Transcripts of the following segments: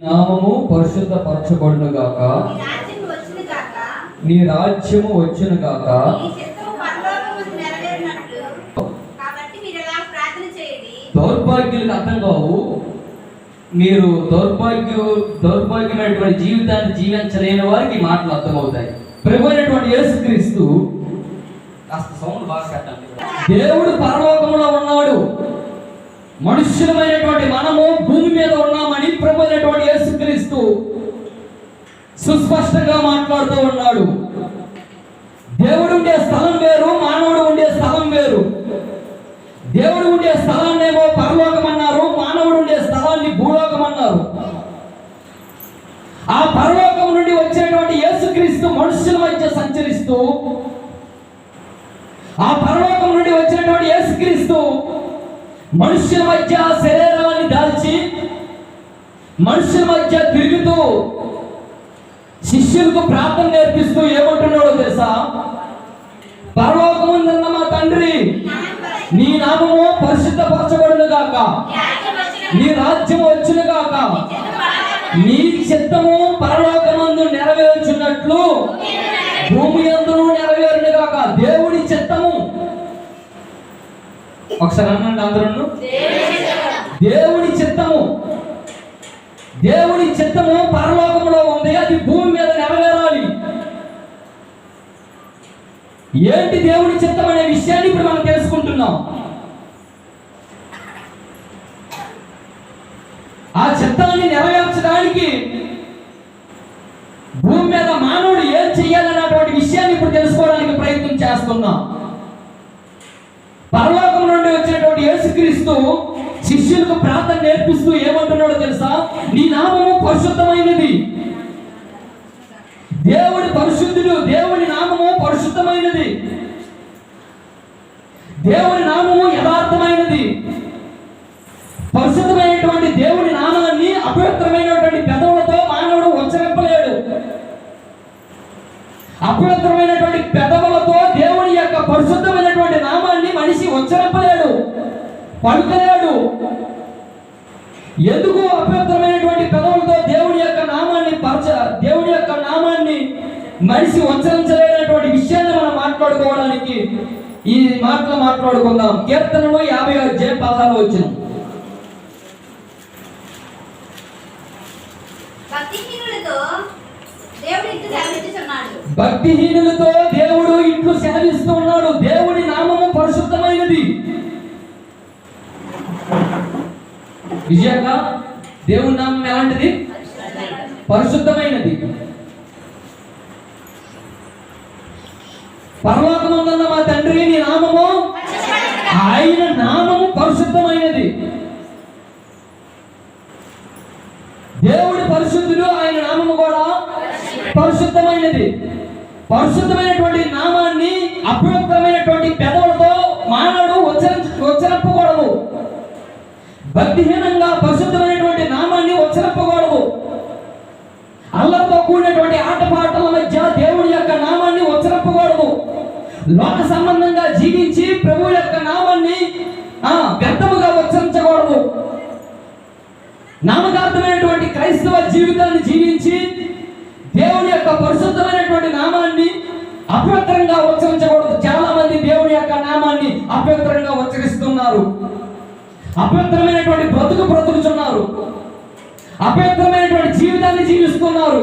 నామము పరిశుద్ధపరచబడును గాక, నీ రాజ్యము వచ్చును గాక. దౌర్భాగ్యులకు అర్థం కావు. మీరు దౌర్భాగ్యమైనటువంటి జీవితాన్ని జీవించలేని వారికి మాటలు అర్థమవుతాయి. ప్రభు అయినటువంటి యేసుక్రీస్తు కాస్త సౌండ్ బాగా పెట్టండి. దేవుడు పరలోకంలో ఉన్నాడు, మనుష్యులమైనటువంటి మనము భూమి మీద ఉన్నామని ప్రభు అయినటువంటి యేసుక్రీస్తు సుస్పష్టంగా మాట్లాడుతూ ఉన్నాడు. దేవుడు ఉండే స్థలం వేరు, మానవుడు ఉండే స్థలం వేరు. దేవుడు ఉండే స్థలాన్నేమో పరలోకం అన్నారు, మానవుడు ఉండే స్థలాన్ని భూలోకం అన్నారు. ఆ పరలోకం నుండి వచ్చేటువంటి యేసుక్రీస్తు మనుష్యుల మధ్య సంచరిస్తూ, ఆ పరలోకం నుండి వచ్చినటువంటి యేసుక్రీస్తు మనుష్యుల మధ్య శరీరాన్ని దాల్చి మనుష్యుల మధ్య తిరుగుతూ శిష్యులకు ప్రార్థన నేర్పిస్తూ ఏమంటున్నాడో తెలుసా? పరలోకముందున్న మా తండ్రి, నీ నామము పరిశుద్ధపరచబడును గాక, నీ రాజ్యం వచ్చును గాక, నీ చిత్తము పరలోకమందు నెరవేర్చున్నట్లు భూమి యందును నెరవేరును గాక. దేవుడి చిత్తము, ఒకసారి అనండి అందరూ, దేవుడి చిత్తము, దేవుడి చిత్తము పరలోకంలో ఉంది, అది భూమి మీద నెరవేరాలి. ఏంటి దేవుడి చిత్తం అనే విషయాన్ని ఇప్పుడు మనం తెలుసుకుంటున్నాం. ఆ చిత్తాన్ని నెరవేర్చడానికి భూమి మీద మానవుడు ఏం చెయ్యాలన్నటువంటి విషయాన్ని ఇప్పుడు తెలుసుకోవడానికి ప్రయత్నం చేస్తున్నాం. పరలోకం నుండి వచ్చినటువంటి యేసుక్రీస్తు శిష్యులకు ప్రార్థన నేర్పిస్తూ ఏమంటున్నాడో తెలుసా? నీ నామము పరిశుద్ధమైనది. దేవుడి పరిశుద్ధుడు, దేవుడి నామము పరిశుద్ధమైనది, దేవుడి నామము యథార్థమైనది. పరిశుద్ధమైనటువంటి దేవుడి నామాన్ని అపవిత్రమైనటువంటి పెదవులతో మానవుడు ఉచ్చరింపలేడు. అపవిత్రమైనటువంటి పెదవులతో దేవుని యొక్క పరిశుద్ధమైనటువంటి నామాన్ని మనిషి ఉచ్చరింపలేడు, పలుకలేడు. ఎందుకు అపవిత్రమైనటువంటి పెదవులతో దేవుని యొక్క నామాన్ని మనిషి ఉచ్చరించలేనటువంటి విషయాన్ని మనం మాట్లాడుకోవడానికి ఈ మాటలు మాట్లాడుకుందాం. కీర్తనలు 50 వచ్చిన భక్తిహీనులతో దేవుడు ఇట్లు సెలవిస్తూ ఉన్నాడు. దేవుడి నామము పరిశుద్ధమైనది. విజయంగా దేవుడి నామం ఎలాంటిది? పరిశుద్ధమైనది. పరలోకమందున్న మా తండ్రి, నీ నామము, ఆయన నామము పరిశుద్ధమైనది. దేవుడి పరిశుద్ధుడు, ఆయన నామము కూడా పరిశుద్ధమైనది. పరిశుద్ధమైనటువంటి నామాన్ని అపవిత్రమైనటువంటి పెదవులతో మానవుడు ఉచ్చరింపకూడదు. భక్తిహీనంగా పరిశుద్ధమైనటువంటి నామాన్ని ఉచ్చరింపకూడదు. అల్లరితో కూడినటువంటి ఆటపాటల మధ్య దేవుడి యొక్క నామాన్ని ఉచ్చరింపకూడదు. లోక సంబంధంగా జీవించి ప్రభు యొక్క నామాన్ని వ్యర్థముగా ఉచ్చరించకూడదు. నామకార్థమైనటువంటి క్రైస్తవ జీవితాన్ని జీవించి దేవుని యొక్క పరిశుద్ధమైనటువంటి నామాన్ని అపవిత్రంగా ఉచ్చరించకూడదు. చాలా మంది దేవుని యొక్క నామాన్ని అపవిత్రంగా ఉచ్చరిస్తున్నారు. అపవిత్రమైనటువంటి బ్రతుకుతున్నారు. అపవిత్రమైనటువంటి జీవితాన్ని జీవిస్తున్నారు.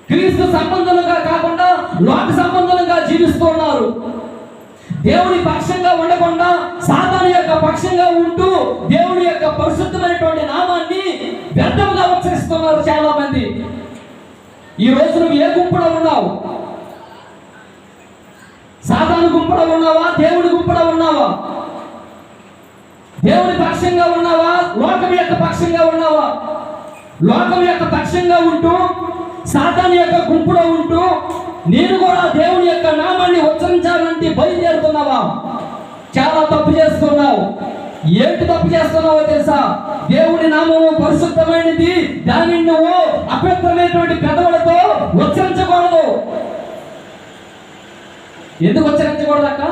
క్రీస్తు సంబంధులుగా కాకుండా లోక సంబంధులుగా జీవిస్తున్నారు. దేవుని పక్షంగా ఉండకుండా సాతాను యొక్క పక్షంగా ఉంటూ దేవుని యొక్క పరిశుద్ధమైనటువంటి నామాన్ని వ్యర్థంగా ఉచ్చరిస్తున్నారు చాలా మంది. ఈ రోజు నువ్వు ఏ గుంపులో ఉన్నావు? సాతాను గుంపులో ఉన్నావా? దేవుడి గుంపులో ఉన్నావా? దేవుని పక్షంగా ఉన్నావా? లోకం యొక్క పక్షంగా ఉన్నావా? లోకం యొక్క పక్షంగా ఉంటూ సాతాను యొక్క గుంపులో ఉంటూ నేను కూడా దేవుని యొక్క నామాన్ని ఉచ్చరించాలంటే బయలుదేరుతున్నావా? చాలా తప్పు చేస్తున్నావు. ఏంటి తప్పు చేస్తున్నావో తెలుసా? దేవుని నామము పరిశుద్ధమైనది, దానిని నువ్వు అపవిత్రమైనటువంటి పెదవులతో ఉచ్చరించకూడదు. ఎందుకు ఉచ్చరించకూడదు అక్క?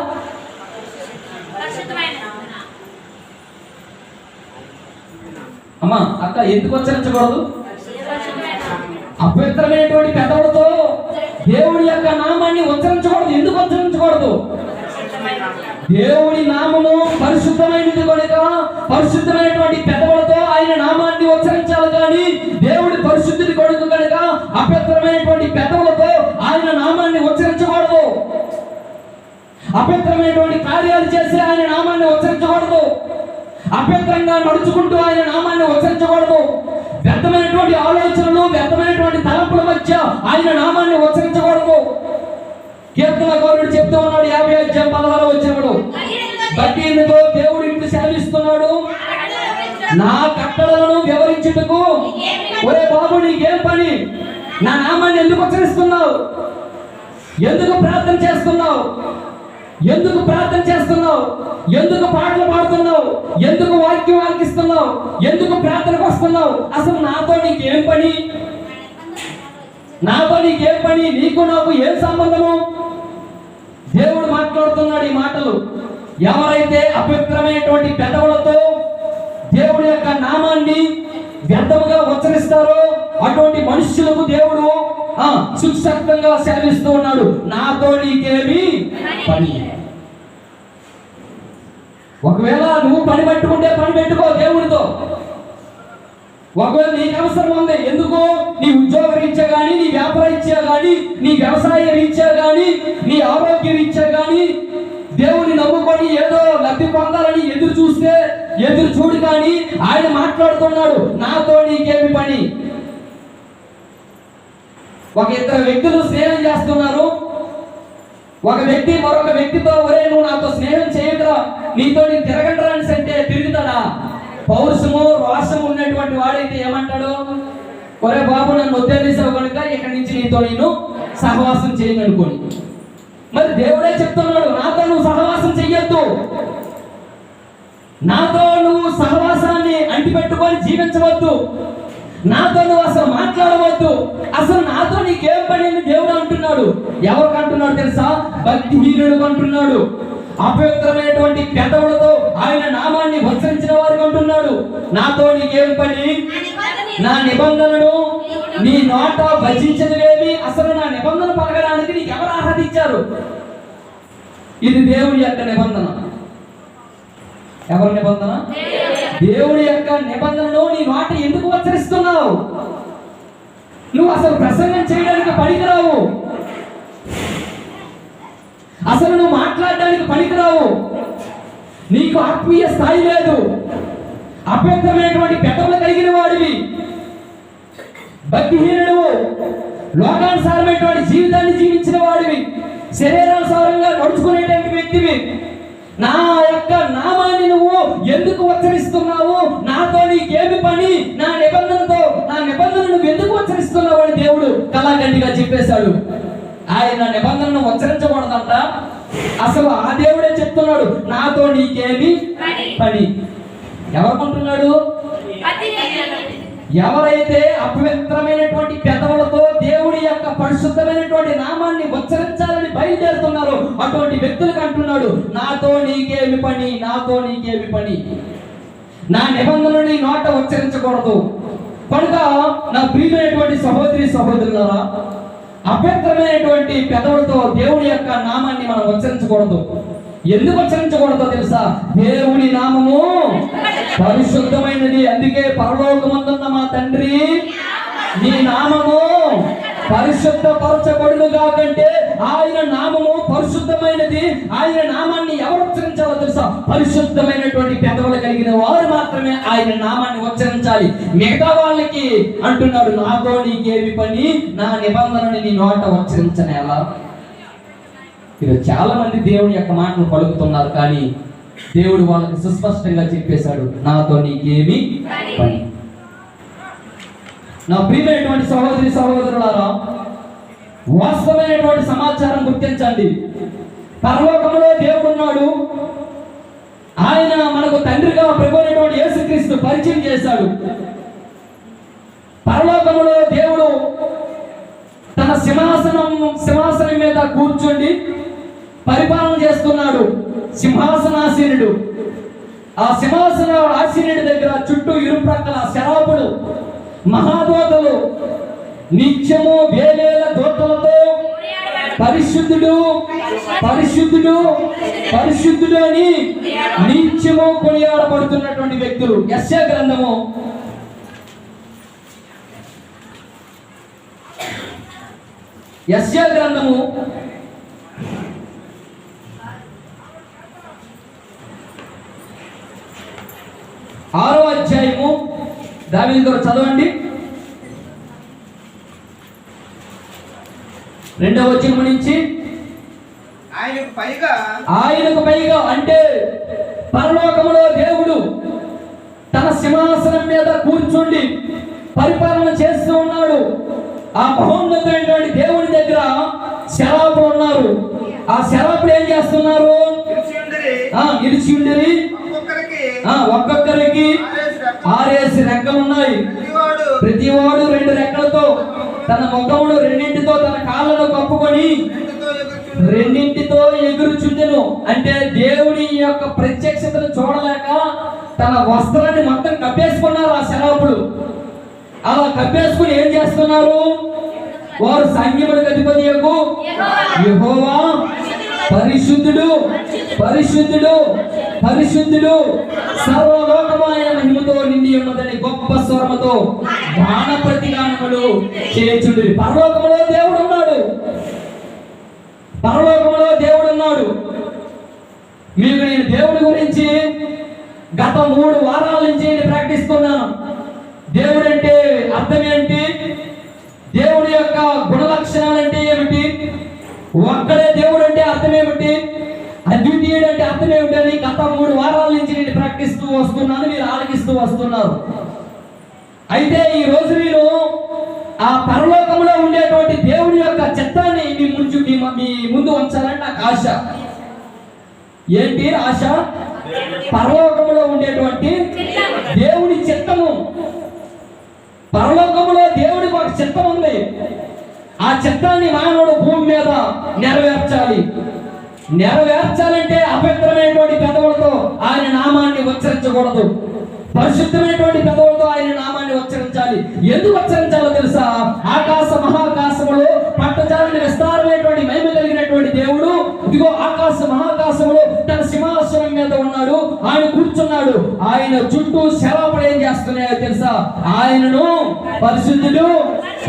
అమ్మా అక్క ఎందుకు ఉచ్చరించకూడదు? అపవిత్రమైనటువంటి పెదవులతో దేవుడి యొక్క నామాన్ని ఉచ్చరించకూడదు. ఎందుకు ఉచ్చరించకూడదు? దేవుడి నామము పరిశుద్ధమైనది కనుక పరిశుద్ధమైనటువంటి పెదవులతో ఆయన నామాన్ని ఉచ్చరించాలి. కానీ దేవుడి పరిశుద్ధుడి కొడుకు కనుక అపవిత్రమైనటువంటి పెదవులతో ఆయన నామాన్ని ఉచ్చరించకూడదు. అపవిత్రమైనటువంటి కార్యాలు చేసి ఆయన నామాన్ని ఉచ్చరించకూడదు. అపవిత్రంగా నడుచుకుంటూ ఆయన నామాన్ని ఉచ్చరించకూడదు. వ్యర్థమైనటువంటి ఆలోచనలు, వ్యర్థమైనటువంటి తలంపుల మధ్య ఆయన నామాన్ని ఉచ్చరించకూడదు. కీర్తనకారుడు చెప్తూ ఉన్నాడు 50:16 వచ్చినప్పుడు, బట్టి ఎందుకో దేవుడు ఇంటి సెలవిస్తున్నాడు, నా కట్టడలను వివరించుటకు. ఒరే బాబు, నీకేం పని? నా నామాన్ని ఎందుకు ఉచ్చరిస్తున్నావు? ఎందుకు ప్రార్థన చేస్తున్నావు? ఎందుకు ప్రార్థన చేస్తున్నావు? ఎందుకు పాటలు పాడుతున్నావు? ఎందుకు వాక్యం ఆలకిస్తున్నావు? ఎందుకు ప్రార్థనకు వస్తున్నావు? అసలు నాతో నీకేం పని? నాతో నీకేం పని? నీకు నాకు ఏం సంబంధము? దేవుడు మాట్లాడుతున్నాడు ఈ మాటలు. ఎవరైతే అపవిత్రమైనటువంటి పెదవులతో దేవుడి యొక్క నామాన్ని వ్యర్థముగా ఉచ్చరిస్తారో అటువంటి మనుష్యులకు దేవుడు సుక్షక్తంగా సెలవిస్తూ ఉన్నాడు, నాతో నీకేమి పని. ఒకవేళ నువ్వు పని పట్టుకుంటే పని పెట్టుకో దేవుడితో. ఒకవేళ నీకు అవసరం ఉంది, ఎందుకు? నీ ఉద్యోగ రీత్యా కానీ, నీ వ్యాపార రీత్యా కానీ, నీ వ్యవసాయ రీత్యా కానీ, నీ ఆరోగ్య రీత్యా కానీ దేవుని నమ్ముకొని ఏదో లబ్ధి పొందాలని ఎదురు చూడు. కానీ ఆయన మాట్లాడుతున్నాడు, నాతో నీకేమి పని. ఒక ఇద్దరు వ్యక్తులు స్నేహం చేస్తున్నారు. ఒక వ్యక్తి మరొక వ్యక్తితో, ఒరే నువ్వు నాతో స్నేహం చేయకురా, నీతో నేను తిరగండి అంటే తిరుగుతాడా? పౌరుషము రోషము ఉన్నటువంటి వాడైతే ఏమంటాడు? ఒరే బాబు, నన్ను వదిలేసావు కనుక ఇక్కడి నుంచి నీతో నేను సహవాసం చేయను అనుకోని. మరి దేవుడే చెప్తున్నాడు, నాతో నువ్వు సహవాసం చెయ్యొద్దు. నాతో నువ్వు సహవాసాన్ని అంటిపెట్టుకొని జీవించవద్దు. నాతో నువ్వు అసలు మాట్లాడవద్దు. అసలు నాతో నీకేం పని అని దేవుడు అంటున్నాడు. ఎవరికి అంటున్నాడు తెలుసా? భక్తిహీనుడు అంటున్నాడు. అపవిత్రమైనటువంటి పెదవులతో ఆయన నామాన్ని ఉచ్చరించిన వారికి అంటున్నాడు, నాతో నీకేం పని? నా నిబంధనను నీ నోట భజించనివేమి? అసలు నా నిబంధన పలకడానికి నీకు ఎవరు అర్హత ఇచ్చారు? ఇది దేవుడి యొక్క నిబంధన. ఎవరి నిబంధన? దేవుడి యొక్క నిబంధనను నీ నోట ఎందుకు ఉచ్చరిస్తున్నావు? నువ్వు అసలు ప్రసంగం చేయడానికి పనికిరావు. అసలు నువ్వు మాట్లాడడానికి పనికిరావు. నీకు ఆత్మీయ స్థాయి లేదు. అపవిత్రమైనటువంటి పెదవులు కలిగిన వాడివి, భక్తిహీనుడు, లోకానుసారమైనటువంటి జీవితాన్ని జీవించిన వాడివి, శరీరానుసారంగా నడుచుకునేటువంటి వ్యక్తివి. నా యొక్క నామాన్ని నువ్వు ఎందుకు ఉచ్చరిస్తున్నావు? నాతో నీకేమి పని? నా నిబంధన నువ్వు ఎందుకు ఉచ్చరిస్తున్నావు అని దేవుడు కళాఖండిగా చెప్పేశాడు. ఆయన నిబంధనను ఉచ్చరించకూడదంట. అసలు ఆ దేవుడే చెప్తున్నాడు, నాతో నీకేమి పని. ఎవరుకుంటున్నాడు? ఎవరైతే అపవిత్రమైనటువంటి పెదవులతో దేవుడి యొక్క పరిశుద్ధమైనటువంటి నామాన్ని ఉచ్చరించాలని బయలుదేరుతున్నారో అటువంటి వ్యక్తులకు అంటున్నాడు, నాతో నీకేమి పని? నాతో నీకేమి పని? నా నిబంధనలు నీ నోట ఉచ్చరించకూడదు. కనుక నా ప్రియమైనటువంటి సహోదరి సహోదరులారా, అపవిత్రమైనటువంటి పెదవులతో దేవుడి యొక్క నామాన్ని మనం ఉచ్చరించకూడదు. ఎందుకు ఉచ్చరించకూడదో తెలుసా? దేవుని నామము పరిశుద్ధమైనది. అందుకే పరలోకమందున్న మా తండ్రి నీ నామము పరిశుద్ధపరచబడును కాకంటే ఆయన నామము పరిశుద్ధమైనది. ఆయన నామాన్ని ఎవరు ఉచ్చరించాలో తెలుసా? పరిశుద్ధమైనటువంటి పెదవులు కలిగిన వారు మాత్రమే ఆయన నామాన్ని ఉచ్చరించాలి. మిగతా వాళ్ళకి అంటున్నాడు, నాతో నీకేమి పని? నా నిబంధనని నీ నోట ఉచ్చరించనేలా. ఇది చాలా మంది దేవుని యొక్క మాటలు పలుకుతున్నారు, కానీ దేవుడు వాళ్ళకి సుస్పష్టంగా చెప్పేశాడు, నాతో నీకేమి పని. నా ప్రియమైనటువంటి సహోదరి సహోదరులారా, వాస్తవమైనటువంటి సమాచారం గుర్తించండి. పరలోకంలో దేవుడు ఉన్నాడు. ఆయన మనకు తండ్రిగా ప్రభువైనటువంటి యేసుక్రీస్తు పరిచయం చేశాడు. పరలోకంలో దేవుడు తన సింహాసనం మీద కూర్చొని పరిపాలన చేస్తున్నాడు. సింహాసనాసీనుడు. ఆ సింహాసన ఆసీనుడి దగ్గర చుట్టూ ఇరుప్రక్కల శరాపులు, మహాదూతలు నిత్యము వేవేల దూతలతో పరిశుద్ధుడు పరిశుద్ధుడు పరిశుద్ధుడు అని నిత్యము కొనియాడబడుతున్నటువంటి వ్యక్తులు. యెషయా గ్రంథము 6వ అధ్యాయము, దావీదు గారు చదవండి. 2వ వచనం నుంచి ఆయనకు పైగా అంటే పరలోకములో దేవుడు తన సింహాసనం మీద కూర్చుండి పరిపాలన చేస్తూ ఉన్నాడు. ఆ మహోన్నతమైనటువంటి దేవుని దగ్గర శరాపులు ఉన్నారు. ఆ శరాపులు ఏం చేస్తున్నారు? నిలిచి ఉండిరి. ఒక్కొక్కరికి 6 రెక్కలు ఉన్నాయి. ప్రతివాడు 2 రెక్కలతో తన ముఖమును రెండింటితో తన కాళ్ళను కప్పుకొని రెండింటితో ఎగురుచుండెను. అంటే దేవుని యొక్క ప్రత్యక్షతను చూడలేక తన వస్త్రాన్ని మొత్తం కప్పేసుకున్నారు ఆ శరాపులు. అలా కప్పేసుకుని ఏం చేస్తున్నారు? వారు సైన్యములకు అధిపతియగు యెహోవా పరిశుద్ధుడు పరిశుద్ధుడు పరిశుద్ధుడు సర్వలోకమైన మహిమతో నిండి ఉన్నదని గొప్ప స్వరముతో గాన ప్రతిగానములు చేయుచుండిరి. పరలోకములో దేవుడు ఉన్నాడు. పరలోకములో దేవుడు ఉన్నాడు. మీకు నేను దేవుడి గురించి గత 3 వారాల నుంచి ప్రకటిస్తున్నాను. దేవుడు అంటే అర్థం ఏంటి? దేవుడి యొక్క గుణ లక్షణాలు అంటే ఏమిటి? ఒక్కడే దేవుడు అంటే అర్థం ఏమిటి? అద్వితీయుడు అంటే అర్థం ఏమిటి అని గత 3 వారాల నుంచి నేను ప్రకటిస్తూ వస్తున్నాను. మీరు ఆలకిస్తూ వస్తున్నారు. అయితే ఈ రోజు మీరు ఆ పరలోకంలో ఉండేటువంటి దేవుని యొక్క చిత్తాన్ని మీ ముందు ఉంచాలని నాకు ఆశ. ఏంటి ఆశ? పరలోకంలో ఉండేటువంటి దేవుని చిత్తము. పరలోకంలో దేవుడికి ఒక చిత్తం ఉంది. ఆ చిత్తాన్ని మానవుడు భూమి మీద నెరవేర్చాలి. నెరవేర్చాలంటే అపవిత్రమైనటువంటి పెదవులతో ఆయన నామాన్ని ఉచ్చరించకూడదు. పరిశుద్ధమైనటువంటి పెదవులతో ఆయన నామాన్ని ఉచ్చరించాలి. ఎందుకు ఉచ్చరించాలో తెలుసా? ఆకాశ మహాకాశములో పట్టజాలని విస్తారమైనటువంటి మహిమ కలిగినటువంటి దేవుడు ఇదిగో ఆకాశ మహాకాశములో తన సింహాసనం మీద ఉన్నాడు. ఆయన కూర్చున్నాడు. ఆయన చుట్టూ శరాపులు ఏం చేస్తున్నాయో తెలుసా? ఆయనను పరిశుద్ధుడు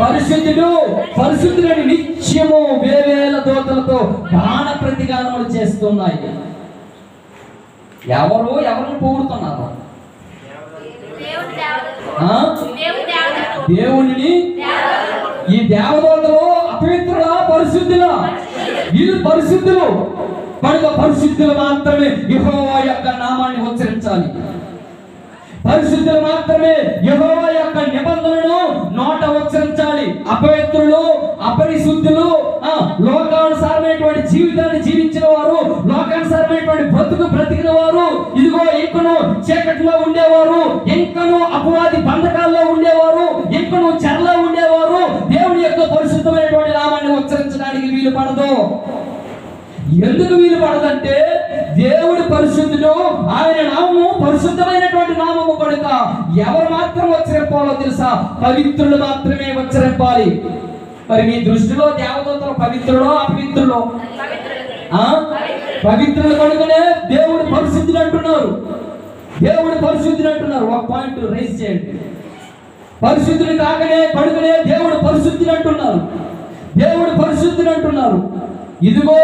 పరిశుద్ధుడు పరిశుద్ధులని నిత్యము వేవేల దూతలతో గాన ప్రతిగానములు చేస్తున్నాయి. ఎవరిని పొగుడుతున్నారు? దేవుని. ఈ దేవదూతలు అపవిత్రుల పరిశుద్ధుల? వీళ్ళు పరిశుద్ధులు. కనుక పరిశుద్ధులు మాత్రమే యెహోవా యొక్క నామాన్ని ఉచ్చరించాలి. పరిశుద్ధులు మాత్రమే యెహోవా యొక్క నిబంధనను నోట ఉచ్చరించాలి. అపవిత్రులు అపరిశుద్ధులు లోకానుసారమైనటువంటి జీవితాన్ని జీవించిన వారు, లోకానుసారమైనటువంటి బ్రతికిన వారు, ఇదిగో ఇంకను చీకటిలో ఉండేవారు, ఇంకను అపవాది బంధకాల్లో ఉండేవారు, ఇంకను చెరలో ఉండేవారు దేవుని యొక్క పరిశుద్ధమైనటువంటి నామాన్ని ఉచ్చరించడానికి వీలు పడదు. ఎందుకు వీలు పడదంటే దేవుడు పరిశుద్ధుడు. ఆయన నామము పరిశుద్ధమైనటువంటి నామము కనుక ఎవరు మాత్రం ఉచ్చరింపాలో తెలుసా? పవిత్రులు మాత్రమే ఉచ్చరింపాలి. మరి మీ దృష్టిలో దేవదూతలు పవిత్రులో అపవిత్రులో? పవిత్రులు కనుకనే దేవుడు పరిశుద్ధుడు అంటున్నారు. దేవుడు పరిశుద్ధుడు అంటున్నారు. ఒక పాయింట్ రైజ్ చేయండి. పరిశుద్ధుడు కాకనే కనుకనే దేవుడు పరిశుద్ధుడు అంటున్నారు. దేవుడు పరిశుద్ధుడు అంటున్నారు. ఇదిగో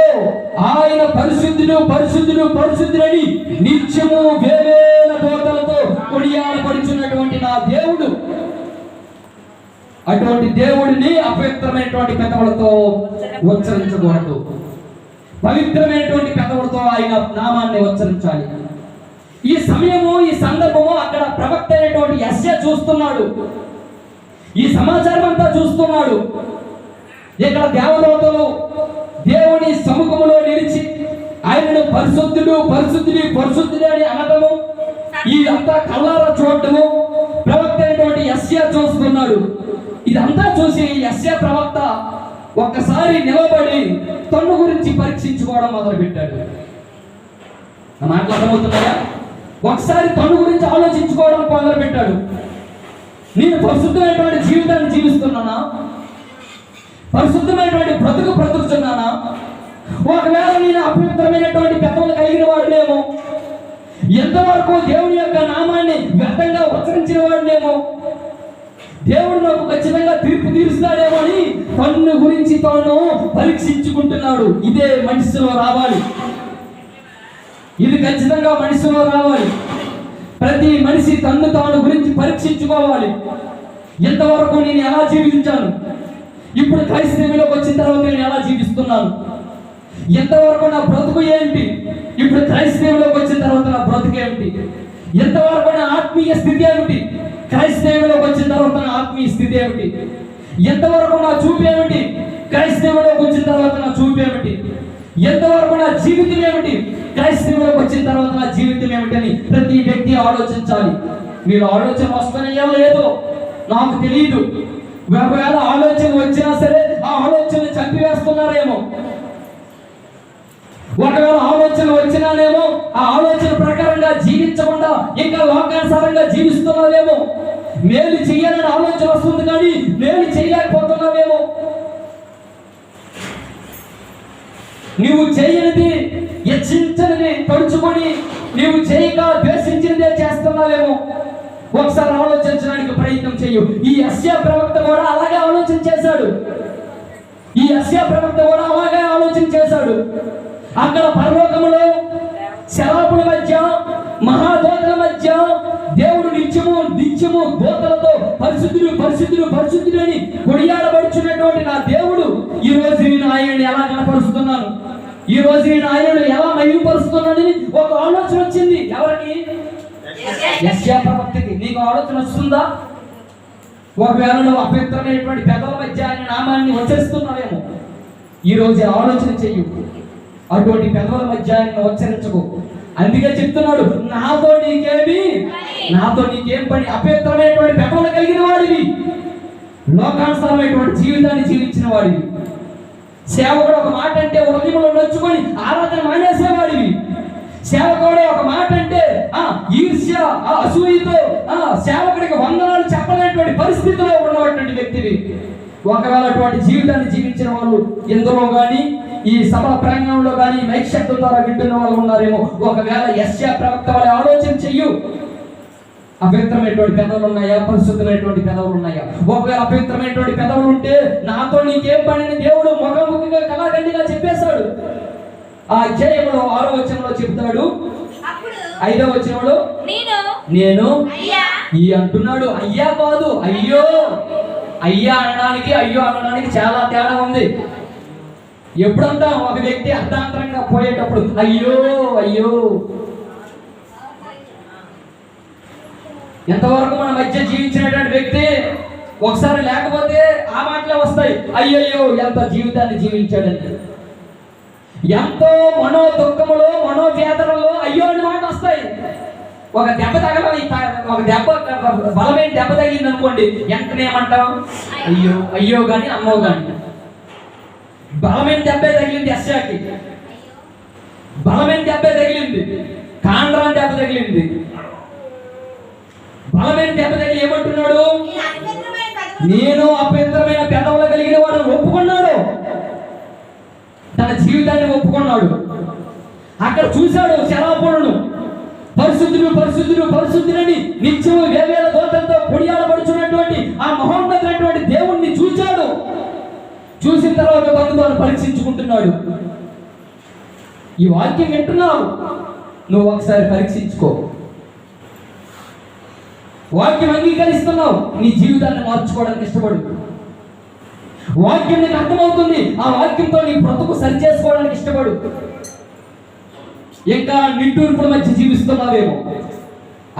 ఆయన పరిశుద్ధుడు పరిశుద్ధుడు పరిశుద్ధుడని నిత్యము వేవేల దూతలతో కొనియాడబడుచున్నటువంటి నా దేవుడు. అటువంటి దేవుడిని అపవిత్రమైనటువంటి పెదవులతో ఉచ్చరించకూడదు. పవిత్రమైనటువంటి పెదవులతో ఆయన నామాన్ని ఉచ్చరించాలి. ఈ సమయము ఈ సందర్భము అక్కడ ప్రవక్త అయినటువంటి యెషయా చూస్తున్నాడు. ఈ సమాచారం అంతా చూస్తున్నాడు. ఇక్కడ దేవదూతలు దేవుని సముఖములో నిలిచి ఆయనను పరిశుద్ధుడు పరిశుద్ధుడి పరిశుద్ధుడు అని అనటము, ఇదంతా కళ్ళారా చూడటము ప్రవక్త అయినటువంటి యెషయా చూస్తున్నాడు. ఇదంతా చూసి యెషయా ప్రవక్త ఒక్కసారి నిలబడి తన్ను గురించి పరీక్షించుకోవడం మొదలు పెట్టాడు. నా మాటలు అర్థమవుతున్నాయా? ఒకసారి తన గురించి ఆలోచించుకోవడం మొదలుపెట్టాడు. నేను పరిశుద్ధమైనటువంటి జీవితాన్ని జీవిస్తున్నానా? పరిశుద్ధమైనటువంటి బ్రతుకుతున్నానా? ఒకవేళ నేను అపవిత్రమైనటువంటి పెద్దలు కలిగిన వాడునేమో, ఎంతవరకు దేవుని యొక్క నామాన్ని వ్యర్థంగా ఉచ్చరించిన వాడునేమో, దేవుడు నాకు ఖచ్చితంగా తీర్పు తీరుస్తాడేమో అని తన్ను గురించి తాను పరీక్షించుకుంటున్నాడు. ఇదే మనిషిలో రావాలి. ఇది ఖచ్చితంగా మనిషిలో రావాలి. ప్రతి మనిషి తన్ను తాను గురించి పరీక్షించుకోవాలి. ఎంతవరకు నేను ఎలా జీవించాను, ఇప్పుడు క్రైస్తవులోకి వచ్చిన తర్వాత నేను ఎలా జీవిస్తున్నాను, ఎంతవరకు నా బ్రతుకు ఏంటి, ఇప్పుడు క్రైస్తవులోకి వచ్చిన తర్వాత నా బ్రతుకు ఏమిటి, ఎంతవరకు నా ఆత్మీయ స్థితి ఏమిటి, క్రైస్తవులోకి వచ్చిన తర్వాత నా ఆత్మీయ స్థితి ఏమిటి, ఎంతవరకు నా చూపు ఏమిటి, క్రైస్తవులోకి వచ్చిన తర్వాత నా చూపు ఏమిటి, ఎంతవరకు నా జీవితం ఏమిటి, క్రైస్తవులోకి వచ్చిన తర్వాత నా జీవితం ఏమిటని ప్రతి వ్యక్తి ఆలోచించాలి. మీరు ఆలోచన వస్తున్నాయో లేదో నాకు తెలియదు. ఒకవేళ ఆలోచన వచ్చినా సరే ఆ ఆలోచన చంపివేస్తున్నారేమో, ఒకవేళ ఆలోచన వచ్చినానేమో ఆ ఆలోచన ప్రకారంగా జీవించకుండా ఇంకా లోకానుసారంగా జీవిస్తున్నావేమో. మేలు చెయ్యాలని ఆలోచన వస్తుంది కానీ మేలు చేయలేకపోతున్నావేమో. నీవు చేయనిది హెచ్చించనిది తడుచుకొని నీవు చేయక ద్వేషించినదే చేస్తున్నావేమో. ఒకసారి ఆలోచించడానికి ప్రయత్నం చెయ్యు. ఈ యెషయా ప్రవక్త కూడా అలాగే ఆలోచన చేశాడు. అక్కడ పరలోకములో శరాపుల మధ్య మహాదూతల మధ్య దేవుడు నిత్యము దూతలతో పరిశుద్ధుడు అని కొనియాడబడుచున్నటువంటి నా దేవుడు ఈ రోజు నేను ఆయనని ఎలా కనపరుస్తున్నాను, ఈ రోజు నేను ఆయనను ఎలా మహిమపరుస్తున్నానని ఒక ఆలోచన వచ్చింది. ఎవరికి? యెషయా ప్రవక్తకి. నీకు ఆలోచన వస్తుందా? ఒకవేళ నువ్వు అపవిత్రమైనటువంటి పెదవుల మధ్య ఆయన నామాన్ని ఉచ్చరిస్తున్నావేమో, ఈ రోజు ఆలోచన చెయ్యు. అటువంటి పెదవుల మధ్య ఆయన ఉచ్చరించకు. అందుకే చెప్తున్నాడు, నాతో నీకేం పని? అపవిత్రమైనటువంటి పెదవులు కలిగిన వాడివి, లోకానుసారమైనటువంటి జీవితాన్ని జీవించిన వాడివి. సేవకుడు ఒక మాట అంటే హృదయంలో నొచ్చుకొని ఆరాధన మానేసేవాడివి. సేవకుడు ఒక మాట అంటే ఈర్ష్య అసూయతో సేవకుడికి వందనాలు చెప్పలేనటువంటి పరిస్థితిలో ఉన్నటువంటి వ్యక్తివి. ఒకవేళ అటువంటి జీవితాన్ని జీవించిన వాళ్ళు ఎందులో కానీ ఈ సభా ప్రాంగణంలో కానీ మైక్ శబ్దం ద్వారా వింటున్న వాళ్ళు ఉన్నారేమో. ఒకవేళ యెషయా ప్రవక్త వాళ్ళ ఆలోచన చెయ్యు. అపవిత్రమైనటువంటి పెదవులు ఉన్నాయా, పరిశుద్ధమైనటువంటి పెదవులు ఉన్నాయా? ఒకవేళ అపవిత్రమైనటువంటి పెదవులు ఉంటే నాతో నీకేం పని అని దేవుడు ముఖాముఖిగా కళాఖండిగా చెప్పేశాడు. ఆ అధ్యాయంలో 6వ వచనంలో చెప్తాడు. 5వ వచనంలో నేను ఈ అంటున్నాడు. అయ్యా కాదు, అయ్యో. అయ్యా అనడానికి అయ్యో అనడానికి చాలా తేడా ఉంది. ఎప్పుడంతా ఒక వ్యక్తి అర్ధాంతరంగా పోయేటప్పుడు అయ్యో అయ్యో. ఎంతవరకు మన మధ్య జీవించినటువంటి వ్యక్తి ఒకసారి లేకపోతే ఆ మాటలే వస్తాయి. అయ్యయ్యో ఎంత జీవితాన్ని జీవించాడని. ఎంతో మనో దుఃఖములో మనోవేదనలో అయ్యో అని మాట వస్తాయి. ఒక దెబ్బ తగలని, ఒక బలమైన దెబ్బ తగిలింది అనుకోండి, వెంటనే ఏమంటాం? అయ్యో అయ్యో కానీ అమ్మో కానీ. బలమైన దెబ్బే తగిలింది యెషయాకి, బలమైన దెబ్బే తగిలింది. కాండ్రాన్ దెబ్బ తగిలింది. బలమైన దెబ్బ తగిలి ఏమంటున్నాడు? నేను అపవిత్రమైన పెదవులు కలిగిన వాడు ఒప్పుకున్నాడు. తన జీవితాన్ని ఒప్పుకున్నాడు. అక్కడ చూశాడు శరాపులను. పరిశుద్ధుడని నిత్యము వేవేల దూతలతో కొనియాడబడుచున్నటువంటి ఆ మహోన్నతమైనటువంటి దేవుణ్ణి చూశాడు. చూసిన తర్వాత తాను పరీక్షించుకుంటున్నాడు. ఈ వాక్యం వింటున్నావు, నువ్వు ఒకసారి పరీక్షించుకో. వాక్యం అంగీకరిస్తున్నావు, నీ జీవితాన్ని మార్చుకోవడానికి ఇష్టపడు. వాక్యం నీకు అర్థమవుతుంది, ఆ వాక్యంతో నీ బ్రతుకు సరి చేసుకోవడానికి ఇష్టపడు. ఇంకా నిట్టూర్పుల మధ్య జీవిస్తున్నావేమో,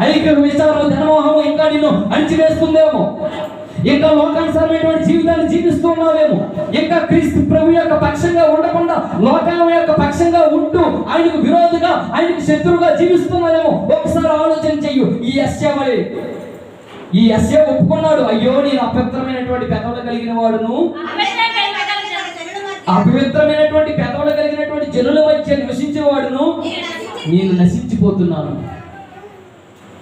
ఐక్య విచారము ధనమోహము ఇంకా నిన్ను అణిచివేస్తుందేమో, ఇంకా లోకానుసారమైనటువంటి జీవితాన్ని జీవిస్తున్నావేమో, ఇంకా క్రీస్తు ప్రభు యొక్క పక్షంగా ఉండకుండా లోకం యొక్క పక్షంగా ఉంటూ ఆయనకు విరోధిగా ఆయనకు శత్రువుగా జీవిస్తున్నావేమో. ఒకసారి ఆలోచన చెయ్యు. ఈ యెషయా ఒప్పుకున్నాడు. అయ్యో నేను అపవిత్రమైనటువంటి పెదవులు కలిగిన వాడును, అపవిత్రమైనటువంటి పెదవులు కలిగినటువంటి జనుల మధ్య నివసించిన వాడును, నేను నశించిపోతున్నాను.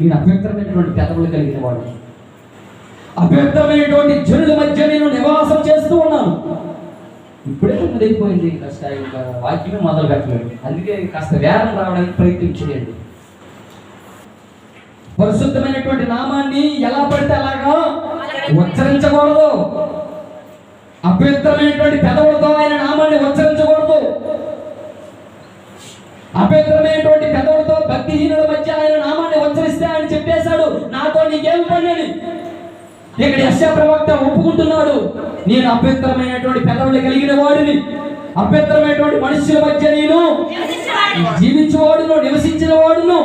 నేను అపవిత్రమైనటువంటి పెదవులు కలిగిన వాడు, అపవిత్రమైనటువంటి జనుల మధ్య నేను నివాసం చేస్తూ ఉన్నాను. ఇప్పుడే ముదిరిపోయింది, కాస్త ఇంకా వాక్యమే మొదలు పెట్టలేదు. అందుకే కాస్త వేరం రావడానికి ప్రయత్నం చేయండి. పరిశుద్ధమైనటువంటి నామాన్ని ఎలా పడితే అలాగా ఉచ్చరించకూడదు. అపవిత్రమైనటువంటి పెదవులతో ఆయన నామాన్ని ఉచ్చరించకూడదు. అపవిత్రమైనటువంటి పెదవులతో భక్తిహీనుల మధ్య ఆయన నామాన్ని ఉచ్చరిస్తే ఆయన చెప్పేశాడు, నాతో నీకేం పని అని. ఇక్కడ యెషయా ప్రవక్త ఒప్పుకుంటున్నాడు, నేను అపవిత్రమైనటువంటి పెదవులు కలిగిన వాడిని, అపవిత్రమైనటువంటి మనుషుల మధ్య నేను జీవించేవాడును, నివసించిన వాడును,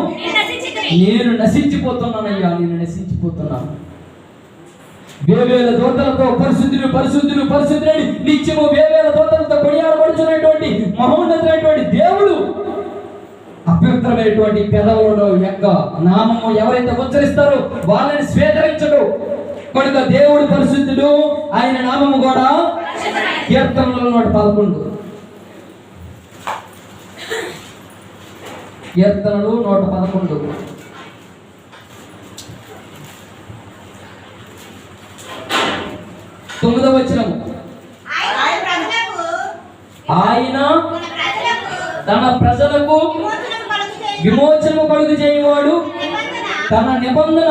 నేను నశించిపోతున్నానయ్యా, నేను నశించిపోతున్నాను. వేవేల దూతలతో పరిశుద్ధులు పరిశుద్ధులు పరిశుద్ధులని నిత్యము వేవేల దూతలతో కొనియాడబడుచున్నటువంటి మహోన్నతమైనటువంటి దేవుడు అపవిత్రమైనటువంటి పెదవుల యొక్క నామము ఎవరైతే ఉచ్చరిస్తారో వాళ్ళని స్వీకరించడు. కనుక దేవుడు పరిశుద్ధుడు, ఆయన నామము కూడా కీర్తనలు 111, కీర్తనలు 111 9వ వచనము, ఆయన తన ప్రజలకు విమోచనము కలుగు చేయవాడు, తన నిబంధన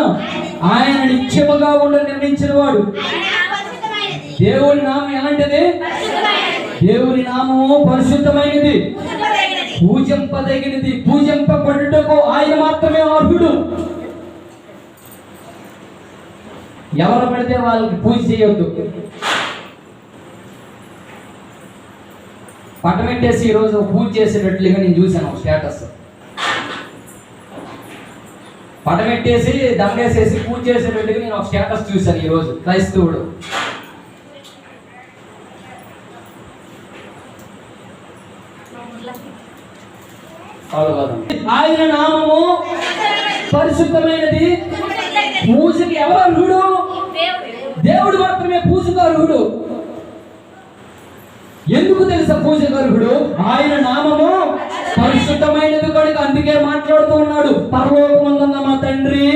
ఆయన నిత్యముగా ఉండ నిర్ణయించిన వాడు. దేవుని నామం ఎలాంటిది? దేవుని నామము పరిశుద్ధమైనది, పూజింపదగినది, పూజింపబడుటకు ఆయన మాత్రమే అర్హుడు. ఎవరు పడితే వాళ్ళకి పూజ చేయొద్దు. పట్టమెట్టేసి ఈరోజు పూజ చేసేటట్లుగా నేను చూశాను స్టేటస్. పటమెట్టేసి దండేసేసి పూజ చేసేటట్టుగా నేను ఒక స్టేటస్ చూశాను ఈరోజు. క్రైస్తవుడు ఆయన నామము పరిశుద్ధమైనది, పూజకి ఎవరు అర్హుడు? దేవుడు మాత్రమే పూజకు అర్హుడు. ఎందుకు తెలుసా పూజకు అర్హుడు? ఆయన నామము పరిశుద్ధమైనది కనుక. అందుకే మాట్లాడుతూ ఉన్నాడు, పరలోకమందున్న మా తండ్రి,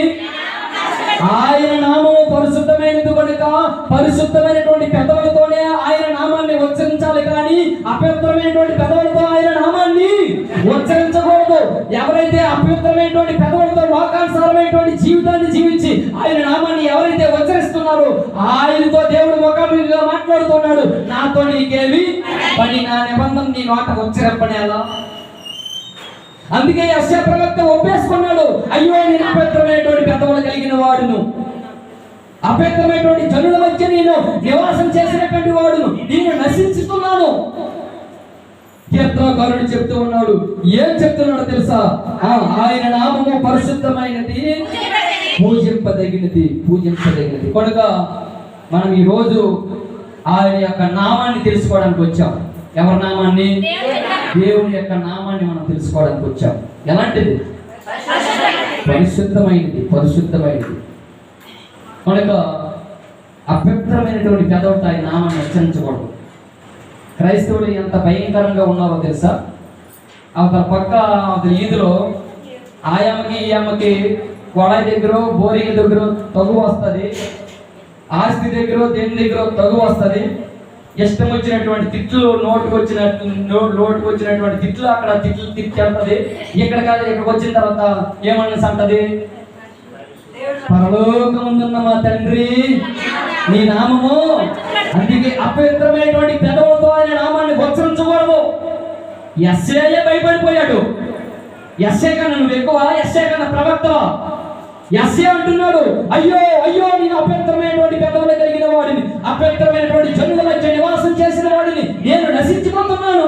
ఆయన నామము పరిశుద్ధమైనది కనుక పరిశుద్ధమైనటువంటి పెదవులతోనే ఆయన నామాన్ని ఉచ్చరించాలి, కానీ అపవిత్రమైనటువంటి పెదవులతో ఆయన నామాన్ని ఉచ్చరించకూడదు. ఎవరైతే అపవిత్రమైనటువంటి పెదవులతో లోకానుసారమైనటువంటి జీవితాన్ని జీవించి ఆయన నామాన్ని ఎవరైతే ఉచ్చరిస్తున్నారో ఆయనతో దేవుడు ముఖాముఖిగా మాట్లాడుతున్నాడు, నాతో నీకేమి పని, నా నిబంధన నీ నోట ఉచ్చరింపనేలా. అందుకే యెషయా ప్రవక్త ఒప్పేసుకున్నాడు, అయ్యో నేను అపవిత్రమైనటువంటి పెదవులు కలిగిన వాడును, అపవిత్రమైనటువంటి జనుల మధ్య నేను నివాసం చేసినటువంటి వాడును, నేను నశించుతున్నాను. కీర్తనకారుడు చెప్తూ ఉన్నాడు, ఏం చెప్తున్నాడో తెలుసా? ఆయన నామము పరిశుద్ధమైనది, పూజింపదగినది, పూజింపదగినది. కనుక మనం ఈ రోజు ఆయన యొక్క నామాన్ని తెలుసుకోవడానికి వచ్చాం. ఎవరి నామాన్ని? దేవుని యొక్క నామాన్ని మనం తెలుసుకోవడానికి వచ్చాం. ఎలాంటిది? పరిశుద్ధమైనది, పరిశుద్ధమైనది. కనుక అపవిత్రమైనటువంటి పెదవులతో ఆయన నామాన్ని ఉచ్చరించకూడదు. క్రైస్తవులు ఎంత భయంకరంగా ఉన్నారో తెలుసా? అవతల పక్క అవతల ఈదులో ఆయమ్మకి ఈ అమ్మకి కొడాయి దగ్గర బోరింగ్ దగ్గర తగు వస్తుంది, ఆస్తి దగ్గర దేని దగ్గర తగు వస్తుంది. ఇష్టం వచ్చినటువంటి తిట్లు నోటుకు వచ్చినటువంటి తిట్లు అక్కడ తిట్లు తిట్టేస్తుంది. ఇక్కడ కాదు, ఇక్కడికి వచ్చిన తర్వాత ఏమన్నా అంటది, పరలోకముందున్న మా తండ్రి నీ నామము. అందుకే అపవిత్రమైనటువంటి పెదవులతో ఆయన నామాన్ని ఉచ్చరించకూడదు. యెషయా భయపడిపోయాడు. యెషయా కన్నా నువ్వు ఎక్కువ, యెషయా కన్నా ప్రవక్తవా? యెషయా అంటున్నాడు, అయ్యో అయ్యో నేను అపవిత్రమైనటువంటి పెదవులు కలిగిన వాడిని, అపవిత్రమైనటువంటి జనుల మధ్య నివాసం చేసిన వాడిని, నేను నశించిపోతున్నాను.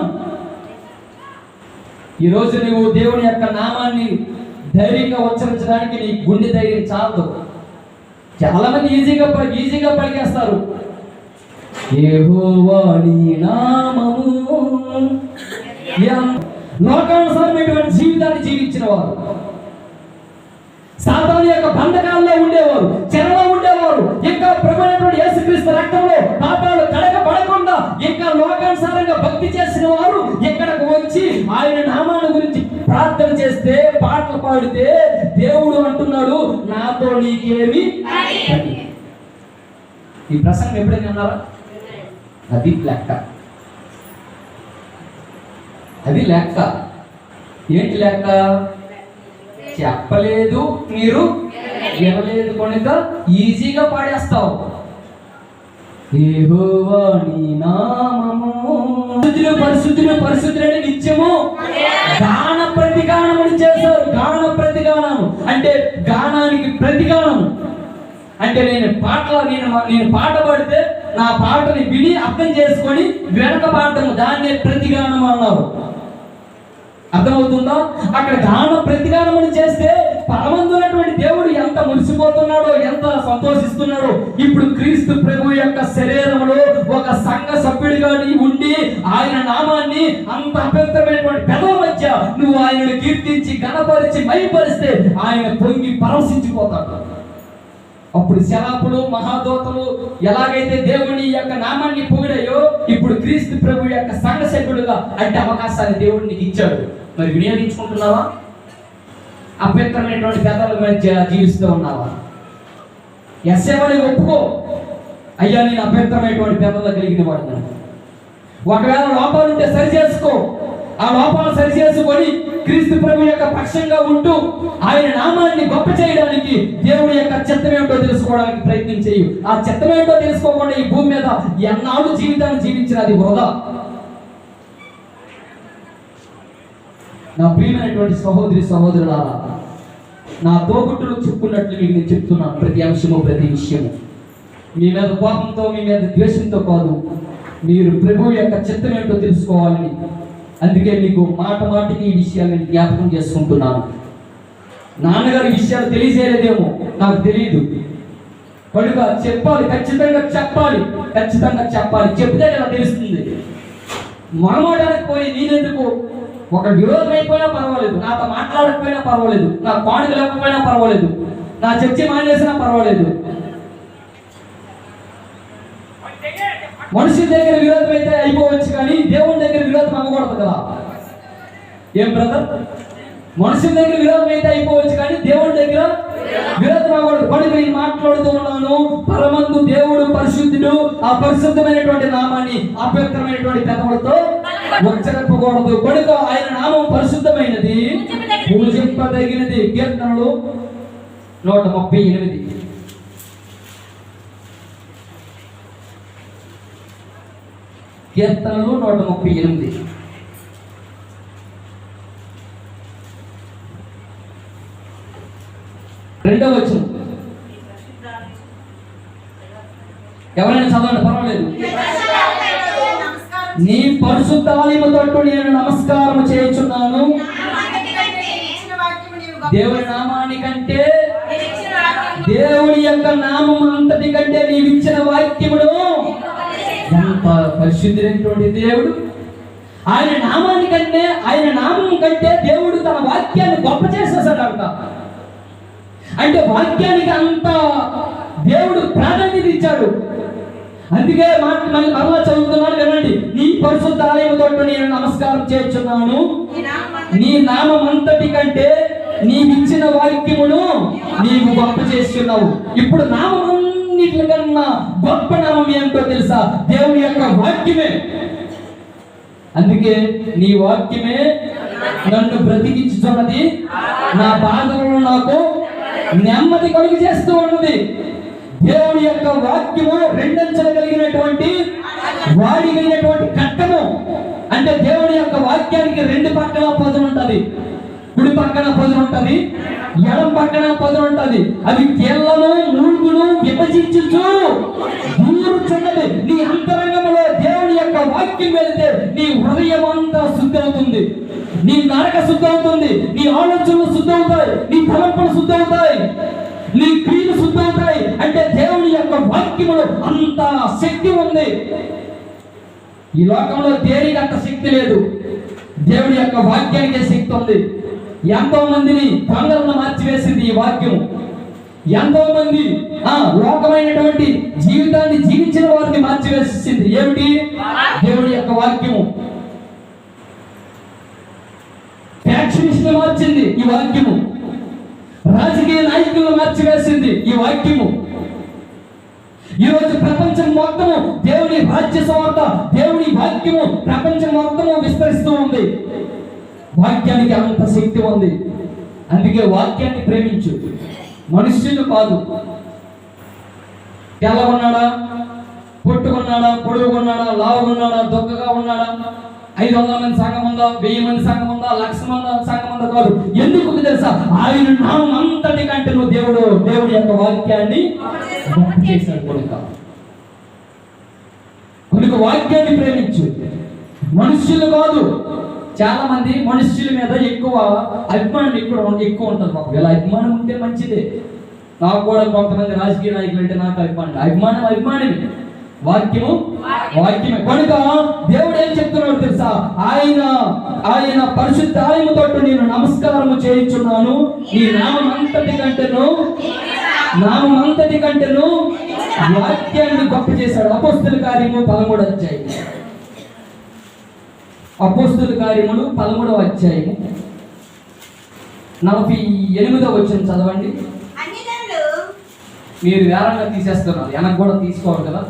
ఈరోజు నువ్వు దేవుని యొక్క నామాన్ని ధైర్యంగా ఉచ్చరించడానికి నీ గుండె ధైర్యం చాలదు. చాలా మంది ఈజీగా పలికేస్తారు, యెహోవా నీ నామము. లోకానుసారమైనటువంటి జీవితాన్ని జీవించిన వారు, సాతాను యొక్క బంధకాల్లో ఉండేవారు, చెరలో ఉండేవారు, ఇంకా ప్రభువైనటువంటి యేసుక్రీస్తు రక్తంలో పాపాలు కడగబడకుండా ఇంకా లోకానుసారంగా భక్తి చేసిన వారు ఇక్కడకు వచ్చి ఆయన నామాన్ని గురించి ప్రార్థన చేస్తే, పాట పాటలు పాడితే దేవుడు అంటున్నాడు, నాతో నీకేమి. ఈ ప్రసంగం ఎప్పుడైనా అన్నారా? అది లెక్క. అది లెక్క. ఏంటి లెక్క? చెప్పలేదు, మీరు వినలేదు కనుక ఈజీగా పాడేస్తావు. యెహోవా నీ నామము పరిశుద్ధులు పరిశుద్ధులని నిత్యము గాన ప్రతిగానములు చేశారు. గాన ప్రతిగానము అంటే గానానికి ప్రతిగానము అంటే నేను పాట పాడితే నా పాటని విని అర్థం చేసుకొని వెనక పాడటము, దాన్నే ప్రతిగానం అన్నారు. అర్థమవుతుందా? అక్కడ గాన ప్రతిగానములు చేస్తే పరమందున్నటువంటి దేవుడు ఎంత మురిసిపోతున్నాడో, ఎంత సంతోషిస్తున్నాడో. ఇప్పుడు క్రీస్తు ప్రభు యొక్క శరీరంలో ఒక సంఘ సభ్యుడిగా నీవు ఉండి ఆయన నామాన్ని అంత అపవిత్రమైనటువంటి పెదవుల మధ్య నువ్వు ఆయనను కీర్తించి గణపరిచి మైపరిస్తే ఆయన పొంగి పరవశించిపోతాడు. అప్పుడు శలాపులు మహాదూతలు ఎలాగైతే దేవుని యొక్క నామాన్ని పొగిడాయో, ఇప్పుడు క్రీస్తు ప్రభు యొక్క సంఘ సభ్యుడుగా అంటే అవకాశాన్ని దేవుడు నీకు ఇచ్చాడు. మరి వినియోగించుకుంటున్నావా? అపవిత్రమైనటువంటి పెదవుల మధ్య జీవిస్తూ ఉన్నావా? ఎస్సేమని ఒప్పుకో, అయ్యా నేను అపవిత్రమైనటువంటి పెదవులు కలిగిన వాడున్నాను. ఒకవేళ లోపాలు ఉంటే సరి చేసుకో. ఆ లోపాలను సరి చేసుకొని క్రీస్తు ప్రభు యొక్క పక్షంగా ఉంటూ ఆయన నామాన్ని గొప్ప చేయడానికి, దేవుడి యొక్క చిత్తం ఏమిటో తెలుసుకోవడానికి ప్రయత్నం చేయు. ఆ చిత్తం ఏమిటో తెలుసుకోకుండా ఈ భూమి మీద ఎన్నాళ్ళు జీవితాన్ని జీవించిన అది వృధా. నా ప్రియమైనటువంటి సహోదరి సహోదరులారా, నా తోబుట్టులు చెప్పుకున్నట్లు మీకు నేను చెప్తున్నాను. ప్రతి అంశము ప్రతి విషయము మీ మీద కోపంతో, మీ మీద ద్వేషంతో కాదు, మీరు ప్రభు యొక్క చిత్తం ఏంటో తెలుసుకోవాలని. అందుకే మీకు మాట మాటికి ఈ విషయాలు నేను జ్ఞాపకం చేసుకుంటున్నాను. నాన్నగారి విషయాలు తెలియజేయలేదేమో, నాకు తెలియదు కనుక చెప్పాలి, ఖచ్చితంగా చెప్పాలి, ఖచ్చితంగా చెప్పాలి. చెప్తే కదా తెలుస్తుంది. మొహమాటానికి పోయి నేనెందుకు, ఒక విరోధం అయిపోయినా పర్వాలేదు, నాతో మాట్లాడకపోయినా పర్వాలేదు, నా పాడుకు లేకపోయినా పర్వాలేదు, నా చర్చ మానేసినా పర్వాలేదు. మనుషుల దగ్గర విరోధం అయితే అయిపోవచ్చు, కానీ దేవుని దగ్గర విరోధం అవ్వకూడదు కదా. ఏం బ్రదర్? మనుషుల దగ్గర విరోధం అయితే అయిపోవచ్చు, కానీ దేవుని దగ్గర విరోధం అవ్వకూడదు. కనుక నేను మాట్లాడుతూ ఉన్నాను, పరమందు దేవుడు పరిశుద్ధుడు. ఆ పరిశుద్ధమైనటువంటి నామాన్ని అపవిత్రమైనటువంటి పెదవులతో ఉచ్చరింపకూడదు. కనుక ఆయన నామం పరిశుద్ధమైనది, పూజింపదగినది. కీర్తనలు 138. కీర్తనలు 138. రెండవ వచనం. ఎవరైనా చదవండి, పర్వాలేదు. నీ పరిశుద్ధ ఆలయము తట్టు నేను నమస్కారం చేయుచున్నాను. దేవుని నామాని కంటే, దేవుని యొక్క నామం అంతటి కంటే నీవిచ్చిన వాక్యమును. ఎంత పరిశుద్ధుడైనటువంటి దేవుడు! ఆయన నామాని కంటే, ఆయన నామం కంటే దేవుడు తన వాక్యాన్ని గొప్ప చేసేసాడంట. అంటే వాక్యానికి అంత దేవుడు ప్రాధాన్యత ఇచ్చాడు. అందుకే మరలా చదువుతున్నాను, వినండి. నీ పరిశుద్ధ ఆలయము తట్టు నేను నమస్కారం చేస్తున్నాను. నీ నామం అంతటి కంటే నీవిచ్చిన వాక్యమును నీవు గొప్ప చేస్తున్నావు. ఇప్పుడు నామం అన్నిటికన్నా గొప్ప నామం ఏంటో తెలుసా? దేవుని యొక్క వాక్యమే. అందుకే నీ వాక్యమే నన్ను బ్రతికించుతున్నది, నా బాధలను నాకు నెమ్మది కలుగు చేస్తూ ఉన్నది. దేవుని యొక్క వాక్యము రెండంచెలు కలిగినటువంటి వాడిగైనటువంటి కట్టము. అంటే దేవుని యొక్క వాక్యానికి రెండు పక్కన పదును ఉంటది. కుడి పక్కన పదును ఉంటది, ఎడం పక్కన పదును ఉంటది. అవి కేళ్ళను మూలుగును విభజించుచు దూరుచున్నది. నీ అంతరంగంలో దేవుని యొక్క వాక్యం వెళితే నీ హృదయం అంతా శుద్ధి అవుతుంది, నీ నరక శుద్ధి అవుతుంది, నీ ఆలోచనలు శుద్ధి అవుతాయి, నీ తలంపులు శుద్ధి అవుతాయి, నీ క్రియలు శుద్ధి అవుతాయి. అంటే దేవుని యొక్క వాక్యములో అంత శక్తి ఉంది. ఈ లోకంలో దేనికి అంత శక్తి లేదు, దేవుని యొక్క వాక్యానికే శక్తి ఉంది. ఎంతో మందిని దొంగలను మార్చివేసింది ఈ వాక్యం. ఎంతో మంది లోకమైనటువంటి జీవితాన్ని జీవించిన వారిని మార్చివేసింది. ఏమిటి? దేవుని యొక్క వాక్యము. ఫ్యాక్షనిస్టులు మార్చింది ఈ వాక్యము. రాజకీయ నాయకులను మార్చివేసింది ఈ వాక్యము. ఈరోజు ప్రపంచం మొత్తము దేవుని రాజ్య సువార్త, దేవుని వాక్యము ప్రపంచం మొత్తము విస్తరిస్తూ ఉంది. వాక్యానికి అంత శక్తి ఉంది. అందుకే వాక్యాన్ని ప్రేమించు, మనుష్యులు కాదు. తెల్లగొన్నాడా, పొట్టుకున్నాడా, పొడుగున్నాడా, లావుగున్నాడా, దొక్కగా ఉన్నాడా, 500 మంది సంఘం ఉందా, 1000 మంది సంఘం ఉందా, 1,00,000 మంది సంఘం ఉందా కాదు. ఎందుకు తెలుసా? ఆయన నామం అంతటి కంటే నువ్వు దేవుడి యొక్క వాక్యాన్ని చేశాడు కనుక వాక్యాన్ని ప్రేమించు, మనుష్యులు కాదు. చాలా మంది మనుష్యుల మీద ఎక్కువ అభిమానం ఎక్కువ ఉంటుంది. మాకు ఇలా అభిమానం ఉంటే మంచిదే. నాకు కూడా కొంతమంది రాజకీయ నాయకులు అంటే నాకు అభిమానమే. వాక్యమే. కనుక దేవుడు ఏం చెప్తున్నాడు తెలుసా? ఆయన పరిశుద్ధ ఆయనతో నేను నమస్కారము చేయించున్నాను. ఈ నామం అంతటి కంటేను వాక్యాన్ని గొప్ప చేశాడు. అపోస్తుల కార్యము 13వ అధ్యాయం. అపోస్తుల కార్యములు 13వ అధ్యాయము 48వ వచనం చదవండి. మీరు వేరంగా తీసేస్తున్నారు, వెనక కూడా తీసుకోవాలి కదా.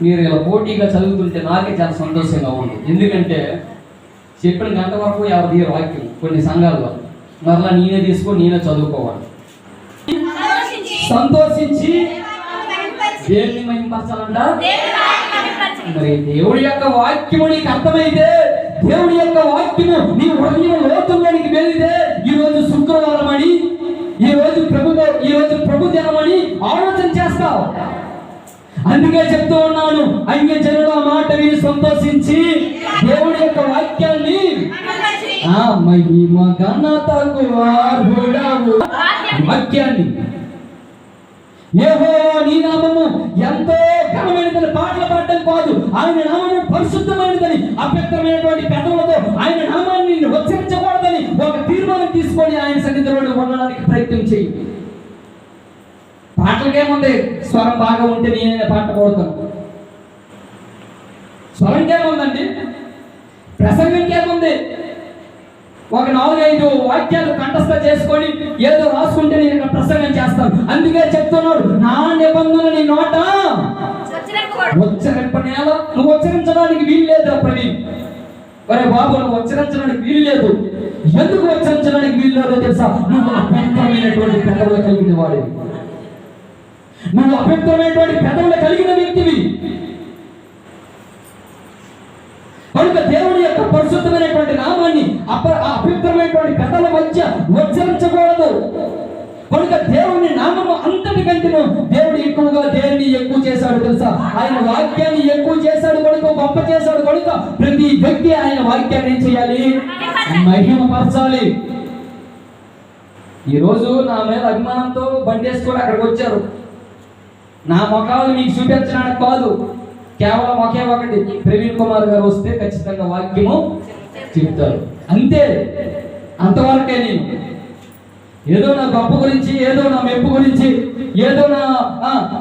మీరు ఇలా పోటీగా చదువుతుంటే నాకే చాలా సంతోషంగా ఉంది. ఎందుకంటే చెప్పిన గంట వరకు ఎవరి దగ్గర వాక్యం కొన్ని సంఘాల్లో మరలా నేనే తీసుకొని నేనే చదువుకోవాలి. సంతోషించి దేవుని మహిమపరచాలంట. మరి దేవుడి యొక్క వాక్యము నీకు అర్థమైతే, దేవుడి యొక్క వాక్యము నీ హృదయం లోతుల్లోనికి వెళితే, ఈరోజు శుక్రవారం అని, ఈరోజు ప్రభు దినమని ఆలోచన చేస్తావు. అందుకే చెప్తూ ఉన్నాను, అన్యజనుల మాట విని సంతోషించి దేవుడి యొక్క వాక్యాన్ని మహిమ ఘనతకు అర్హుడవు. వాక్యాన్ని యెహోవా నీ నామము ఎంతో ఘనమైనదని పాటలు పాడటం కాదు, ఆయన నామము పరిశుద్ధమైనదని అపవిత్రమైనటువంటి పెదవులతో ఆయన నామాన్ని ఉచ్చరించకూడదని ఒక తీర్మానం తీసుకొని ఆయన సన్నిధిలో ఉండడానికి ప్రయత్నం చేయి. పాటలకేముంది? స్వరం బాగా ఉంటే నేనే పాట పాడుతాను. స్వరంకేముందండి? ప్రసంగంకేముంది? ఒక 4-5 వాక్యాలు కంఠస్థ చేసుకొని ఏదో రాసుకుంటే నేను ఇక్కడ ప్రసంగం చేస్తాను. అందుకే చెప్తున్నాడు, నా నిబంధన నీ నోట ఉచ్చరింపనేలా. నువ్వు ఉచ్చరించడానికి వీలు లేదు ప్రవీణ్. ఒరే బాబు, నువ్వు ఉచ్చరించడానికి వీలు లేదు. ఎందుకు ఉచ్చరించడానికి వీలు లేదో తెలుసా? నువ్వు అపవిత్రమైనటువంటి పెదవులు కలిగిన వాడు. నువ్వు అపవిత్రమైనటువంటి పెదవులు కలిగిన వ్యక్తివి. కనుక దేవుడి యొక్క పరిశుద్ధమైనటువంటి నామాన్ని అపవిత్రమైనటువంటి పెదవుల మధ్య ఉచ్చరించకూడదు. కనుక దేవుని నామము అంతటి కంటేను దేవుడు ఎక్కువగా దేన్ని ఎక్కువ చేశాడు తెలుసా? ఆయన వాక్యాన్ని ఎక్కువ చేశాడు కనుక, గొప్ప చేశాడు కనుక ప్రతి వ్యక్తి ఆయన వాక్యాన్ని ఏం చేయాలి? మహిమపరచాలి. ఈరోజు నా మీద అభిమానంతో బండేసుకొని అక్కడికి వచ్చారు. నా ముఖాలు మీకు చూపించడానికి కాదు, కేవలం ఒకే ఒకటి, ప్రవీణ్ కుమార్ గారు వస్తే ఖచ్చితంగా వాక్యము చెప్తారు, అంతే. అంతవరకే. నేను ఏదో నా గొప్ప గురించి, ఏదో నా మెప్పు గురించి, ఏదో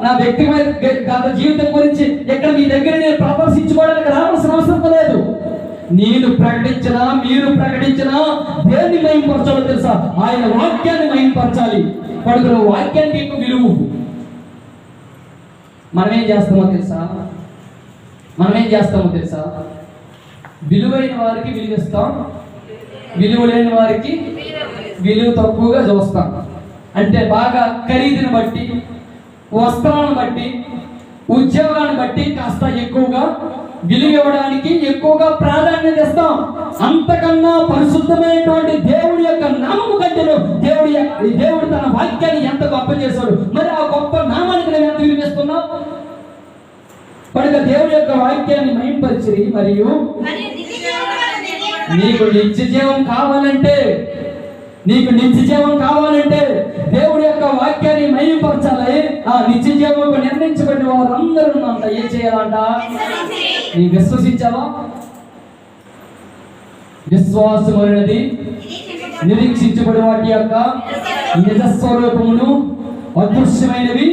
నా వ్యక్తిగత జీవితం గురించి ఇక్కడ మీ దగ్గర నేను ప్రదర్శించుకోవడానికి రావాల్సిన అవసరం లేదు. నేను ప్రకటించినా మీరు ప్రకటించినా దేన్ని మహిమపరచాలో తెలుసా? ఆయన వాక్యాన్ని మహిమపరచాలి. కనుక వాక్యానికి ఎక్కువ విలువ. మనం ఏం చేస్తామో తెలుసా? విలువైన వారికి విలువిస్తాం, విలువ లేని వారికి విలువ తక్కువగా చూస్తాం. అంటే బాగా ఖరీదుని బట్టి, వస్త్రాలను బట్టి, ఉద్యోగాన్ని బట్టి కాస్త ఎక్కువగా విలువ ఇవ్వడానికి ఎక్కువగా ప్రాధాన్యత ఇస్తాం. అంతకన్నా పరిశుద్ధమైనటువంటి దేవుడి యొక్క నామము కంటేను దేవుడు తన వాక్యాన్ని ఎంత గొప్ప చేశాడు. మరి ఆ గొప్ప నామానికి నేను ఎంత విలువిస్తున్నావు? కనుక దేవుడి యొక్క వాక్యాన్ని మహిమపరిచి, మరియు నీకు నిత్య జీవం కావాలంటే దేవుడి యొక్క వాక్యాన్ని మహిమపరచాలి. ఆ నిత్య జీవం నిర్ణయించబడిన వారందరూ అంట ఏం చేయాలంట? నీ విశ్వసించావా? విశ్వాసం అనేది నిరీక్షించబడి వాటి యొక్క నిజస్వరూపమును, అదృశ్యమైనవి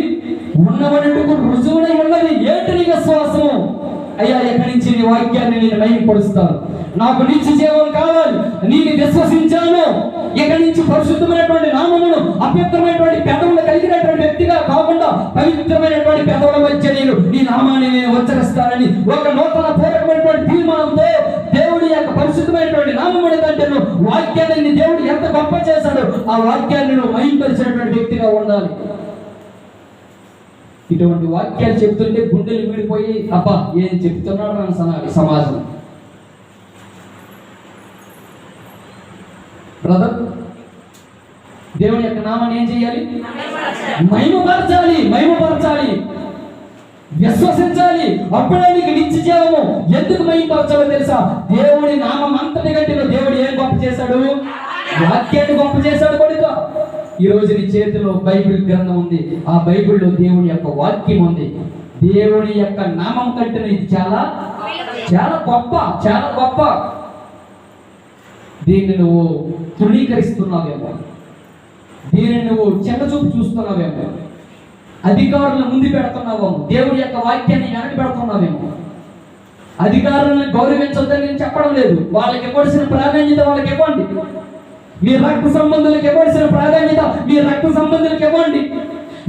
ఉన్నవనట్టుకు రుజువునై ఉన్నది. ఏంటి నీ విశ్వాసము? అయ్యా, ఎక్కడి నుంచి నీ వాక్యాన్ని నేను మహిమపరుస్తాను, నాకు నిత్య జీవం కావాలి, నేను విశ్వసించాను. ఇక్కడి నుంచి పరిశుద్ధమైనటువంటి నామమును అపవిత్రమైనటువంటి పెదవులు కలిగినటువంటి వ్యక్తిగా కాకుండా పవిత్రమైనటువంటి పెదవుల మధ్య నేను నీ నామాన్ని నేను ఉచ్చరిస్తానని ఒక నూతన పూర్వకమైనటువంటి తీర్మానంతో దేవుడి యొక్క పరిశుద్ధమైనటువంటి నామముని కంటే వాక్యాన్ని దేవుడు ఎంత గొప్ప చేశాడో ఆ వాక్యాన్ని నువ్వు మహిమపరిచినటువంటి వ్యక్తిగా ఉండాలి. ఇటువంటి వాక్యాలు చెప్తుంటే గుండెలు విడిపోయి అబ్బా ఏం చెప్తున్నాడు అని సమాజం. బ్రదర్, దేవుని యొక్క నామాన్ని ఏం చేయాలి? మహిమపరచాలి, విశ్వసించాలి. అప్పుడే నీకు నిత్య జీవము. ఎందుకు మహిమపరచాలో తెలుసా? దేవుడి నామం అంతటి కంటే దేవుడు ఏం గొప్ప చేశాడు? వాక్యాన్ని గొప్ప చేశాడు కొడుక. ఈ రోజు నీ చేతిలో బైబిల్ గ్రంథం ఉంది. ఆ బైబిల్లో దేవుని యొక్క వాక్యం ఉంది. దేవుని యొక్క నామం కంటే ఇది చాలా చాలా గొప్ప. దీన్ని నువ్వు తృణీకరిస్తున్నావేమో, దీనిని నువ్వు చిన్నచూపు చూస్తున్నావేమో, అధికారులను ముందు పెడుతున్నావేమో, దేవుని యొక్క వాక్యాన్ని వెనక పెడుతున్నావేమో. అధికారులను గౌరవించొద్దని నేను చెప్పడం లేదు. వాళ్ళకి ఇవ్వాల్సిన ప్రాధాన్యత వాళ్ళకి ఇవ్వండి. మీ రక్త సంబంధులకు ఇవ్వాల్సిన ప్రాధాన్యత మీ రక్త సంబంధులకు ఇవ్వండి.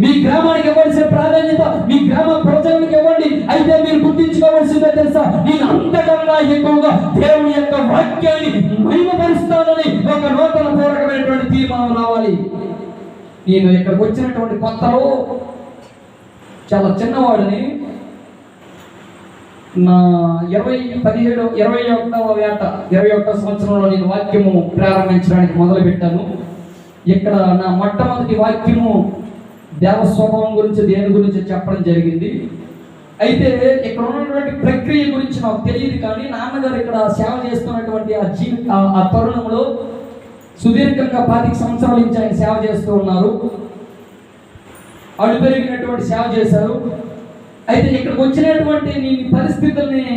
మీ గ్రామానికి ఇవ్వాల్సిన ప్రాధాన్యత మీ గ్రామ ప్రజలకు ఇవ్వండి. అయితే మీరు గుర్తించుకోవాల్సిందే తెలుసా? నేను అంతకన్నా ఎక్కువగా దేవుని యొక్క వాక్యాన్ని మహిమపరుస్తానని ఒక నూతన పూర్వకమైనటువంటి తీర్మానం రావాలి. నేను ఇక్కడికి వచ్చినటువంటి కొత్తలో చాలా చిన్నవాడిని. నా 21వ సంవత్సరంలో నేను వాక్యము ప్రారంభించడానికి మొదలుపెట్టాను. ఇక్కడ నా మొట్టమొదటి వాక్యము దేవస్వభావం గురించి, దేని గురించి చెప్పడం జరిగింది. అయితే ఇక్కడ ఉన్నటువంటి ప్రక్రియ గురించి నాకు తెలియదు. కానీ నాన్నగారు ఇక్కడ సేవ చేస్తున్నటువంటి ఆ తరుణంలో సుదీర్ఘంగా 25 సంవత్సరాల నుంచి ఆయన సేవ చేస్తూ ఉన్నారు. అడు పెరిగినటువంటి సేవ చేశారు. అయితే ఇక్కడికి వచ్చినటువంటి నేను పరిస్థితుల్ని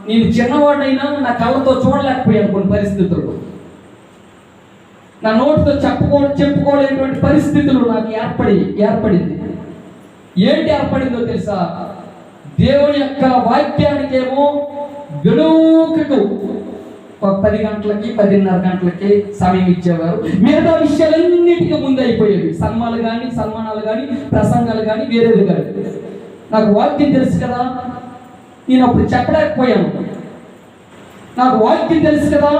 నేను చిన్నవాడైనా నా కళ్ళతో చూడలేకపోయాను. కొన్ని పరిస్థితులు నా నోటితో చెప్పుకోలేనటువంటి పరిస్థితులు నాకు ఏర్పడింది. ఏంటి ఏర్పడిందో తెలుసా? దేవుని యొక్క వాక్యానికేమో గడువుకు 10 గంటలకి 10:30 గంటలకి సమయం ఇచ్చేవారు. మిగతా విషయాలన్నిటికీ ముందు అయిపోయేవి. సన్మానాలు కానీ ప్రసంగాలు కానీ వేరేది కానీ. నాకు వాక్యం తెలుసు కదా, నేను అప్పుడు చెప్పలేకపోయాను. నాకు వాక్యం తెలుసు కదా.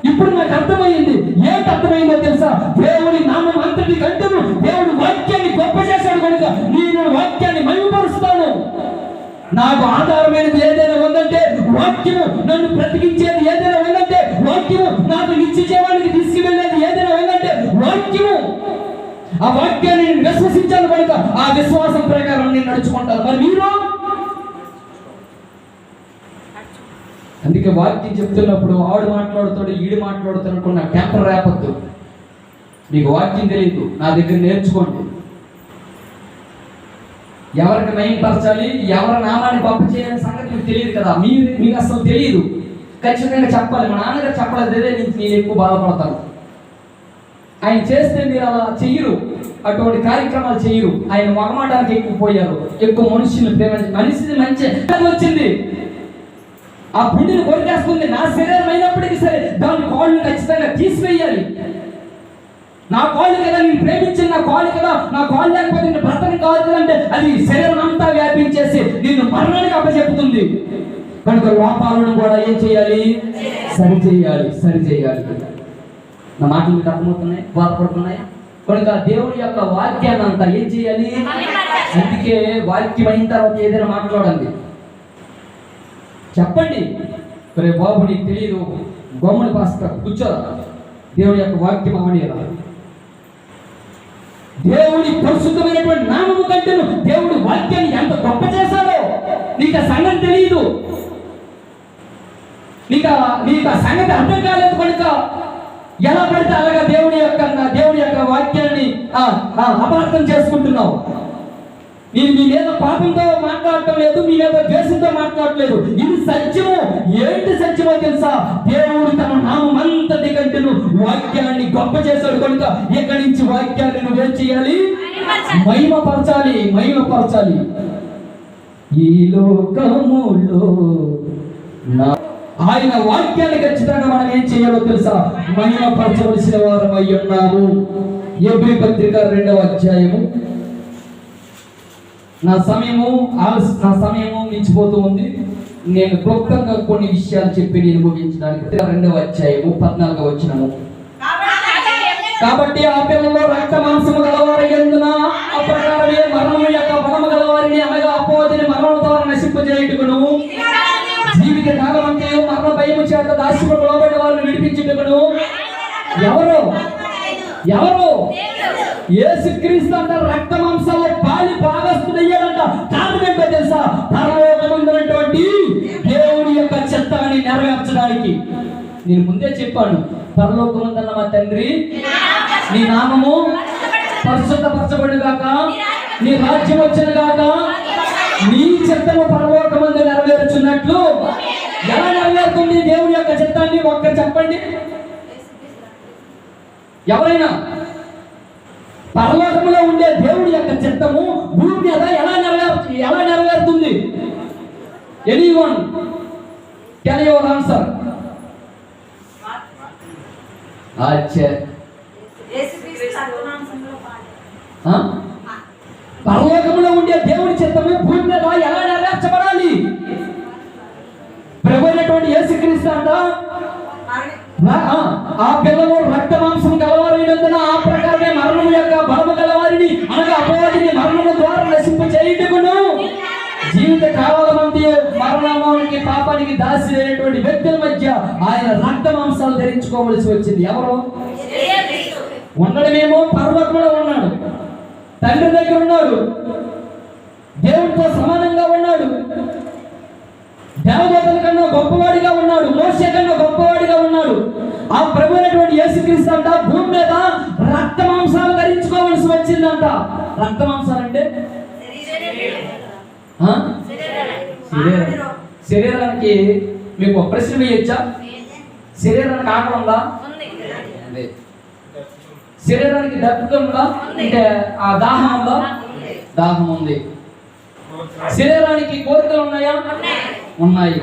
ఇప్పుడు నాకు అర్థమైంది. ఏంటి అర్థమైందో తెలుసా? దేవుని నామం అంతటి కంటే దేవుడు వాక్యాన్ని గొప్ప చేశాడు కనుక నేను వాక్యాన్ని మహిమపరుస్తాను. నాకు ఆధారమైనది ఏదైనా ఉందంటే వాక్యము, నన్ను బ్రతికించేది ఏదైనా ఉందంటే వాక్యము, నాకు నిత్య జీవానికి తీసుకువెళ్ళేది ఏదైనా ఉందంటే వాక్యము. ఆ వాక్యాన్ని నేను విశ్వసించాను కనుక ఆ విశ్వాసం ప్రకారం నేను నడుచుకుంటాను. మరి మీరు? అందుకే వాక్యం చెప్తున్నప్పుడు ఆవిడ మాట్లాడుతాడు, ఈడు మాట్లాడుతాడు అనుకున్న టెంపర్ రేపొద్దు. మీకు వాక్యం తెలియదు, నా దగ్గర నేర్చుకోండి. ఎవరికి మహిమపరచాలి, ఎవరి నామాన్ని గొప్ప చేయాలని సంగతి మీకు తెలియదు కదా. మీకు అసలు తెలియదు. ఖచ్చితంగా చెప్పాలి. మా నాన్నగారు చెప్పలేదు, అదే నేను ఎక్కువ బాధపడతాను. ఆయన చేస్తే మీరు అలా చెయ్యరు, అటువంటి కార్యక్రమాలు చెయ్యరు. ఆయన మగమాటానికి ఎక్కువ పోయారు, ఎక్కువ మనుషులు మనిషి మంచి వచ్చింది. ఆ పుండిని కొరికేస్తుంది. నా శరీరం అయినప్పటికీ సరే దాని కాళ్ళని ఖచ్చితంగా తీసివేయాలి. నా కాళ్ళు కదా నేను ప్రేమించిన నా కాళ్ళు కదా, నా కాళ్ళు లేకపోతే నేను బ్రతకం కాదు కదంటే అది శరీరం అంతా వ్యాపించేసి నిన్ను మరణానికి అప్పచెప్పుతుంది. కనుక లోపాలను కూడా ఏం చేయాలి? సరిచేయాలి. నా మాటలు మీకు అర్థమవుతున్నాయి, బాధపడుతున్నాయా? కనుక దేవుడి యొక్క వాక్యాన్ని అంతా ఏం చేయాలి? అందుకే వాక్యం అయిన తర్వాత ఏదైనా మాట్లాడండి, చెప్పండి. మరి బాబు నీకు తెలియదు, గమ్ముని పాస్టర్ కూర్చోరా, దేవుడి యొక్క వాక్యం అవనీయరా. దేవుడి పరిశుద్ధమైనటువంటి నామము కంటే దేవుడి వాక్యాన్ని ఎంత గొప్ప చేశాడో నీకు ఆ సంగతి తెలియదు. నీకు ఆ సంగతి అర్థం కాలేదు కనుక ఎలా పడితే అలాగా దేవుడి యొక్క వాక్యాన్ని అపార్థం చేసుకుంటున్నావు. నేను మీ మీద పాపంతో మాట్లాడటం లేదు, మీ మీద ద్వేషంతో మాట్లాడలేదు. ఇది సత్యము. ఏంటి సత్యమో తెలుసా? దేవుడు తన నామం అంతటి కంటేను వాక్యాన్ని గొప్ప చేశాడు కనుక ఇక్కడి నుంచి వాక్యాన్ని నువ్వేం చేయాలి? మహిమపరచాలి, మహిమపరచాలి. ఈ లోకములో ఆయన వాక్యాన్ని ఖచ్చితంగా మనం ఏం చేయాలో తెలుసా? మహిమపరచవలసిన వారం అయి ఉన్నాము. ఎబ్రీ పత్రిక 2వ అధ్యాయము. నా సమయము మించిపోతూ ఉంది. నేను క్లుప్తంగా కొన్ని విషయాలు చెప్పి నేను ముగించడానికి 2వ అధ్యాయము 14వ వచనము. కాబట్టి ఆ పిల్లలు రక్త మాంసము గలవారి యందున అప్రకారమే మరణము యొక్క బలము గలవారిని అనగా అపవాదిని మరణం ద్వారా నశింపజేయుటకును జీవిత కాలమంతయు మరణ భయము చేత దాస్యముకు లోబడి వారిని విడిపించుటకును ఎవరు యేసుక్రీస్తు అంట రక్త మాంసాల్లో పాలి భాగస్తుడయ్యాడంట. కారణం ఏంటో తెలుసా? పరలోకమందున్నటువంటి దేవుని యొక్క చిత్తాన్ని నెరవేర్చడానికి. నేను ముందే చెప్పాను, పరలోకమందున్న మా తండ్రి నీ నామము పరిశుద్ధపరచబడును గాక, నీ రాజ్యం వచ్చును గాక, నీ చిత్తము పరలోకమందు నెరవేర్చున్నట్లు. ఎలా నెరవేరుతుంది దేవుని యొక్క చిత్తాన్ని? ఒక్కరు చెప్పండి. ఎవరైనా పరలోకంలో ఉండే దేవుడి యొక్క చిత్తము భూమి మీద ఎలా నెరవేరుతుంది? Anyone can your answer? పరలోకంలో ఉండే దేవుడి చిత్తము భూమి మీద ఎలా నెరవేర్చబడాలి? ప్రభు అయినటువంటి యేసుక్రీస్తు అంట ఆ పిల్లలు రక్త మాంసం గలవారైనందున ఆ ప్రకారమే మరణము యొక్క బలము గలవారిని అనగా అపవాదిని మరణము ద్వారా నశింప చేయుటకును జీవిత కాలమంతయు మరణానికి పాపానికి దాసి అయినటువంటి వ్యక్తుల మధ్య ఆయన రక్త మాంసాలు ధరించుకోవలసి వచ్చింది. ఎవరు? ఉండడమేమో పరలోకంలో ఉన్నాడు, తండ్రి దగ్గర ఉన్నాడు, దేవుడితో సమానంగా ఉన్నాడు, దేవదూతల కన్నా గొప్పవాడిగా ఉన్నాడు, మోషే కన్నా గొప్పవాడిగా ఉన్నాడు. ఆ ప్రభు అయినటువంటి యేసుక్రీస్తు అంట భూమి మీద రక్త మాంసాలు ధరించుకోవలసి వచ్చిందంట. రక్త మాంసాలు అంటే శరీరానికి మీకు ఒక ప్రశ్న వేయచ్చా? శరీరానికి ఆకలి ఉందా? శరీరానికి దప్పిక ఉందా? అంటే ఆ దాహం ఉందా? దాహం ఉంది. శరీరానికి కోరికలు ఉన్నాయా? ఉన్నాయి.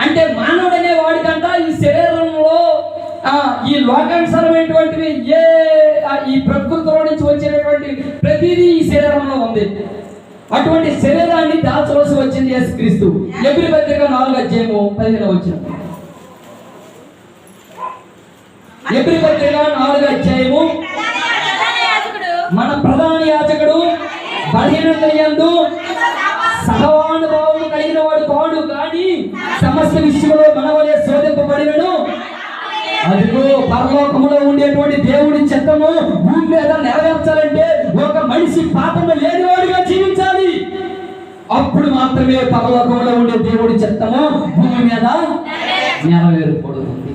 అంటే మానవుడు అనే వాడికంట ఈ శరీరంలో ఈ లోకానుసారమైనటువంటివి ఈ ప్రకృతిలో నుంచి వచ్చినటువంటి ప్రతిదీ ఈ శరీరంలో ఉంది. అటువంటి శరీరాన్ని దాచవలసి వచ్చింది యేసుక్రీస్తు. ఎబ్రీ పత్రిక 4వ అధ్యాయము 15వ వచనం. ఎబ్రీ పత్రిక 4వ అధ్యాయము. మన ప్రధాన యాజకుడు బలహీనతయందు సహవానుభావము కలిగిన వాడు కాడు, కానీ సమస్త విషయంలో మనవలే శోధింపబడినను. అదిగో పరలోకములో ఉండేటువంటి దేవుడి చిత్తము భూమి మీద నెరవేర్చాలంటే ఒక మనిషి పాపము లేనివాడిగా జీవించాలి. అప్పుడు మాత్రమే పరలోకములో ఉండే దేవుడి చిత్తము భూమి మీద నెరవేరబడుతుంది.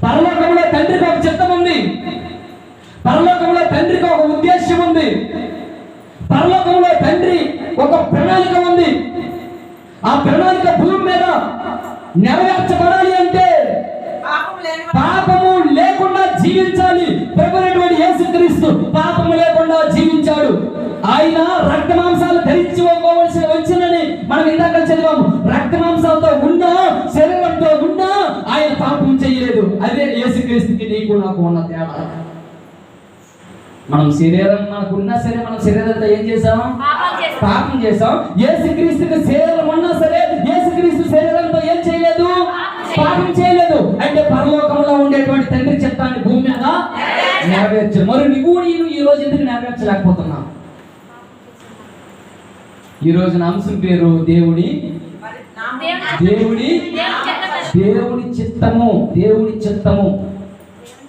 పరలోకంలో తండ్రికి ఒక చిత్తం ఉంది, పరలోకంలో తండ్రికి ఒక ఉద్దేశం ఉంది, పరలోకంలో తండ్రి ఒక ప్రణాళిక ఉంది. ఆ ప్రణాళిక భూమి మీద నెరవేర్చబడాలి అంటే పాపము లేకుండా జీవించాలి. ప్రభువైనటువంటి యేసుక్రీస్తు పాపము లేకుండా జీవించాడు. ఆయన రక్త మాంసాలు ధరించుకోవలసి వచ్చిందని మనం ఇందాక చదివాము. రక్త మాంసాలతో ఉన్నా శరీరంతో ఉన్నా ఆయన పాపం చేయలేదు. అదే యేసుక్రీస్తుకి నీకు నాకు ఉన్న తేడా. మనం శరీరం మనకున్నా సరే మనం శరీరంతో ఏం చేసాం? పాపం చేసాం. యేసుక్రీస్తుకి శరీరం ఉన్నా సరే యేసుక్రీస్తు శరీరంతో ఏం చేయలేదు? పాపం చేయలేదు. అంటే పరలోకంలో ఉండేటువంటి తండ్రి చిత్తాన్ని భూమి మీద నెరవేర్చు. మరి నువ్వు నేను ఈ రోజు ఎందుకు నెరవేర్చలేకపోతున్నావు? ఈ రోజు నా అంశం పేరు దేవుడి చిత్తము. దేవుడి చిత్తము.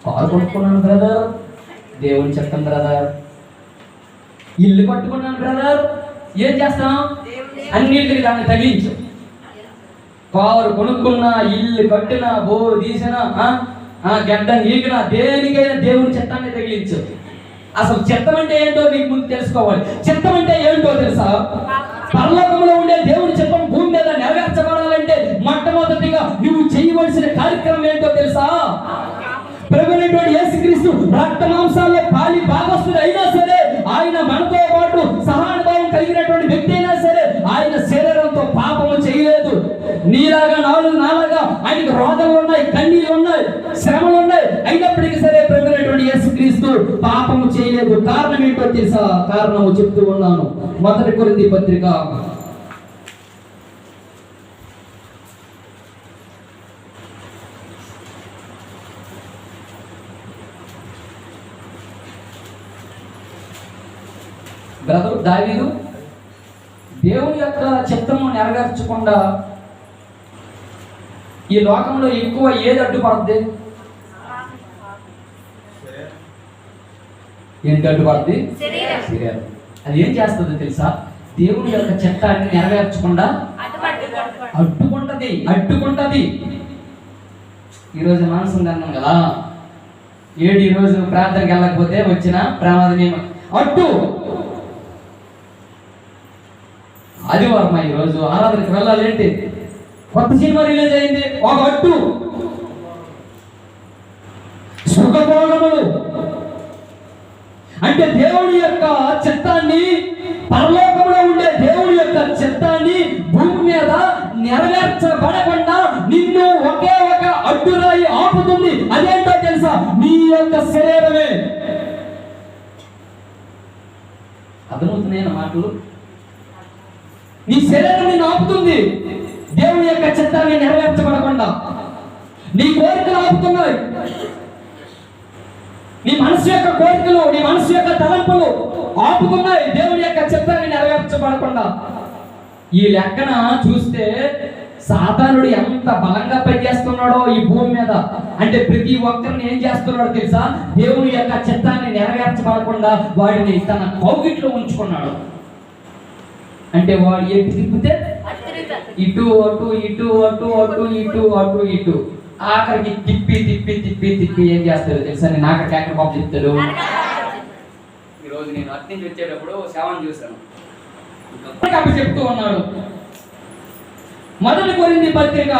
కారు కొనుక్కున్నాను బ్రదర్, దేవుని చిత్తం బ్రదర్. ఇల్లు కట్టుకున్నాను బ్రదర్, ఏం చేస్తాం? అన్నింటికి దాన్ని తగిలించు. కారు కొనుక్కున్నా, ఇల్లు కట్టినా, బోరు తీసినా, గడ్డ నీకినా, దేనికైనా దేవుని చిత్తాన్ని తగిలించు. అసలు చిత్తం అంటే ఏంటో నీకు ముందు తెలుసుకోవాలి. చిత్తం అంటే ఏంటో తెలుసా? పరలోకంలో ఉండే దేవుని చిత్తం భూమి మీద నెరవేర్చబడాలంటే మొట్టమొదటిగా నువ్వు చేయవలసిన కార్యక్రమం ఏంటో తెలుసా? ప్రభువైనటువంటి యేసుక్రీస్తు రక్త మాంసాల్లో పాలి భాగస్తుడు అయినా సరే, ఆయన మనతో పాటు సహానుభావం కలిగినటువంటి వ్యక్తి అయినా సరే, ఆయన శరీరంతో పాపము చేయలేదు. నీలాగా నాలాగా ఆయనకు రోగాలు ఉన్నాయి, కన్నీళ్ళు ఉన్నాయి, శ్రమలు ఉన్నాయి. అయినప్పటికీ సరే ప్రభువైనటువంటి యేసుక్రీస్తు పాపము చేయలేదు. కారణం ఏంటో తెలుసా? కారణము చెప్తూ ఉన్నాను. 1 కొరింథీ పత్రిక 1 దావీదు దేవుని యొక్క చిత్తము నెరవేర్చకుండా ఈ లోకంలో ఎక్కువ ఏది అడ్డుపడుద్ది? ఏంటి అడ్డుపడుద్ది? శరీరం. అది ఏం చేస్తుంది తెలుసా? దేవుని యొక్క చిత్తాన్ని నెరవేర్చకుండా అడ్డుకుంటది. ఈరోజు మానసం అన్నాం కదా, ఈరోజు ప్రార్థనకి వెళ్ళకపోతే వచ్చిన ప్రమాదం అడ్డు. ఆదివారం ఈరోజు ఆరాధనకి వెళ్ళాలేంటి? కొత్త సినిమా రిలీజ్ అయింది, ఒక అడ్డు. సుఖభోగములు అంటే దేవుని యొక్క చిత్తాన్ని, పరలోకంలో ఉండే దేవుని యొక్క చిత్తాన్ని భూమి మీద నెరవేర్చబడకుండా నిన్ను ఒకే ఒక అడ్డురాయి ఆపుతుంది. అదేంటో తెలుసా? నీ యొక్క శరీరమే. అర్థమవుతున్నాయన్న మాటలు? నీ శరీరం నిన్ను ఆపుతుంది దేవుని యొక్క చిత్తాన్ని నెరవేర్చబడకుండా. నీ కోరికలు ఆపుతున్నాయి. నీ మనసు యొక్క కోరికలు, నీ మనసు యొక్క తలంపులు ఆపుతున్నాయి దేవుని యొక్క చిత్తాన్ని నెరవేర్చబడకుండా. ఈ లెక్కన చూస్తే సాతానుడు ఎంత బలంగా పనిచేస్తున్నాడో ఈ భూమి మీద. అంటే ప్రతి ఒక్కరిని ఏం చేస్తున్నాడో తెలుసా? దేవుని యొక్క చిత్తాన్ని నెరవేర్చబడకుండా వాడిని తన కౌగిట్లో ఉంచుకున్నాడు. అంటే వాడు ఎటు తిప్పితే ఇటు అటు, ఇటు అటు, అటు ఇటు, అటు ఇటు, ఆఖరికి తిప్పి ఏం చేస్తాడు తెలుసా? నేను ఆఖరికి ఎక్కడ పాప చెప్తాడు. ఈరోజు నేను అటు నుంచి వచ్చేటప్పుడు శవాన్ని చూశాను. చెప్తూ ఉన్నాడు. 1 కొరింథీ పత్రిక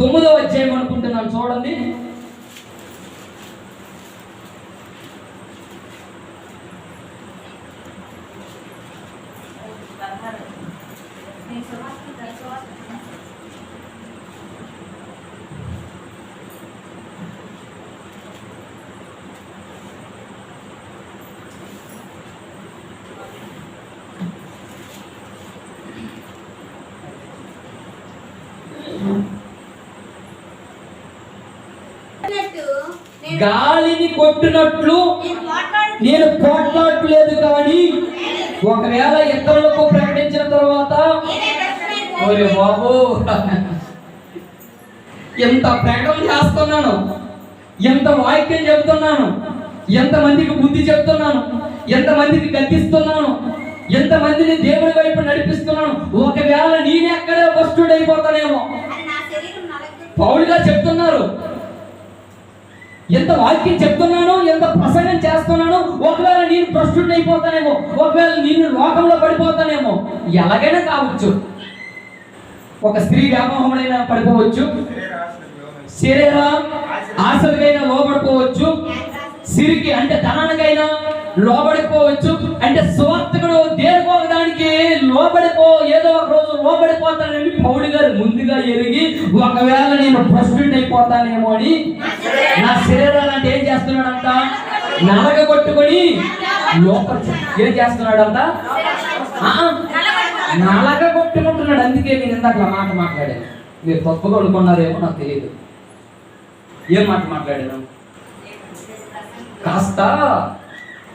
9వ అధ్యాయం అనుకుంటున్నాను, చూడండి. గాలిని కొట్టినట్లు నేను పోట్లాడలేదు, కానీ ఒకవేళ ఇతరులకు ప్రకటించిన తర్వాత ఓరే బాబు, ఎంత ప్రకటన చేస్తున్నాను, ఎంత వాక్యం చెబుతున్నాను, ఎంతమందికి బుద్ధి చెప్తున్నాను, ఎంతమందికి గద్దిస్తున్నాను, ఎంతమందిని దేవుని వైపు నడిపిస్తున్నాను. ఒకవేళ నేనే ఎక్కడే భ్రష్టుడు అయిపోతానేమో. పౌలు గారు చెప్తున్నారు, ఎంత వాక్యం చెప్తున్నాను, ఎంత ప్రసంగం చేస్తున్నాను, ఒకవేళ నేను భ్రష్టుడిని అయిపోతానేమో, ఒకవేళ నేను లోకంలో పడిపోతానేమో. ఎలాగైనా కావచ్చు. ఒక స్త్రీ వ్యామోహములైనా పడిపోవచ్చు, శరీర ఆశలకైనా లోబడిపోవచ్చు, సిరికి అంటే ధనానికైనా లోబడిపోవచ్చు. అంటే స్వార్థకుడు దేనికో దానికి ఏదో ఒక రోజు లోబడిపోతానని పౌలు గారు ముందుగా ఎరిగి, ఒకవేళ నేను భ్రష్టుడిని అయిపోతానేమో అని నా శరీరాలు అంటే ఏం చేస్తున్నాడంట? నలగగొట్టుకొని ఏం చేస్తున్నాడంట? నలగగొట్టుకుంటున్నాడు. అందుకే నేను ఇందాక మాట మాట్లాడాను. మీరు తప్పుగా అనుకున్నారేమో నాకు తెలియదు. ఏం మాట మాట్లాడాను? కాస్త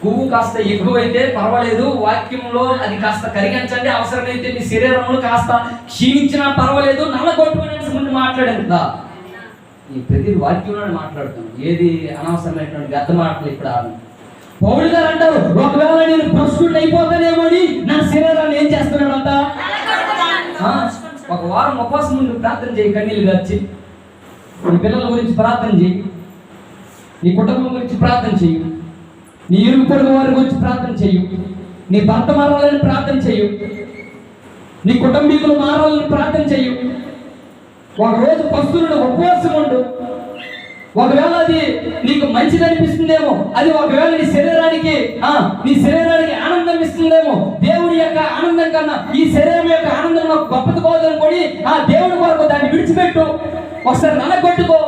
కొవ్వు కాస్త ఎక్కువైతే పర్వాలేదు, వాక్యంలో అది కాస్త కరిగించండి, అవసరమైతే మీ శరీరంలో కాస్త క్షీణించినా పర్వాలేదు, నల్లగొట్టుకునే ముందు మాట్లాడాను కదా. ఈ ప్రతి వాక్యంలో మాట్లాడుతాను, ఏది అనవసరమైనటువంటి వ్యర్థ మాటలు ఇప్పుడు. పౌలు గారు అంటారు, ఒకవేళ నేను భ్రష్టుడిని అయిపోతానేమో అని నా శరీరాన్ని ఏం చేస్తున్నాడంట? ఒక వారం ఉపవాసం ముందు ప్రార్థన చేయి, కన్నీళ్ళు గార్చి. నీ పిల్లల గురించి ప్రార్థన చేయి, నీ కుటుంబం గురించి ప్రార్థన చెయ్యి, నీ ఇరుగు పొరుగు వారి గురించి ప్రార్థన చెయ్యి, నీ భర్త మరణాలని ప్రార్థన చెయ్యి. నీ కుటుంబీకులు మారాలని ప్రార్థన చెయ్యి. ఒకరోజు పస్తులుడు ఉపవాసం ఉండు. ఒకవేళ అది నీకు మంచిది అనిపిస్తుందేమో, అది ఒకవేళ నీ శరీరానికి ఆనందం ఇస్తుందేమో. దేవుడి యొక్క ఆనందం కన్నా ఈ శరీరం యొక్క ఆనందం నాకు గొప్పది కాదనుకొని ఆ దేవుడి కొరకు దాన్ని విడిచిపెట్టు. ఒకసారి నలగొట్టుకో.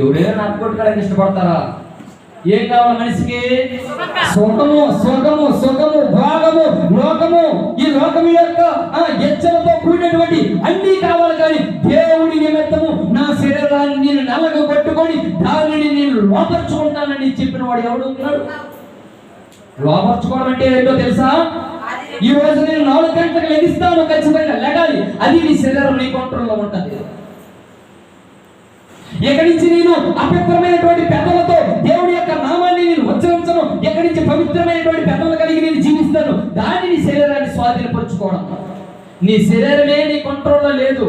ఎవరైనా నలగొట్టుకోవడానికి ఇష్టపడతారా? ఏం కావాలి మనిషికి? సుఖము, సుఖము, సుఖము, భోగము, లోకము. ఈ లోకము యొక్క ఎచ్చలతో కూడినటువంటి అన్ని కావాలి. కానీ దేవుడి నిమిత్తము నా శరీరాన్ని నేను నలగొట్టుకొని దానిని నేను లోపరుచుకుంటానని చెప్పిన వాడు ఎవడు ఉన్నాడు? లోపరుచుకోవడం అంటే ఏంటో తెలుసా? ఈ రోజు నేను 4 గంటలకు లెగిస్తాను, ఖచ్చితంగా లెగాలి. అది నీ శరీరం నీ కంట్రోల్లో ఉంటుంది. ఎక్కడి నుంచి నేను అపవిత్రమైనటువంటి పెద్దలతో దేవుడి యొక్క నామాన్ని నేను ఉచ్చరించను. ఎక్కడి నుంచి పవిత్రమైనటువంటి పెద్దలు కలిగి నేను జీవిస్తాను. దాన్ని నీ శరీరాన్ని స్వాధీనపరచుకోవడం. నీ శరీరమే నీ కంట్రోల్లో లేదు.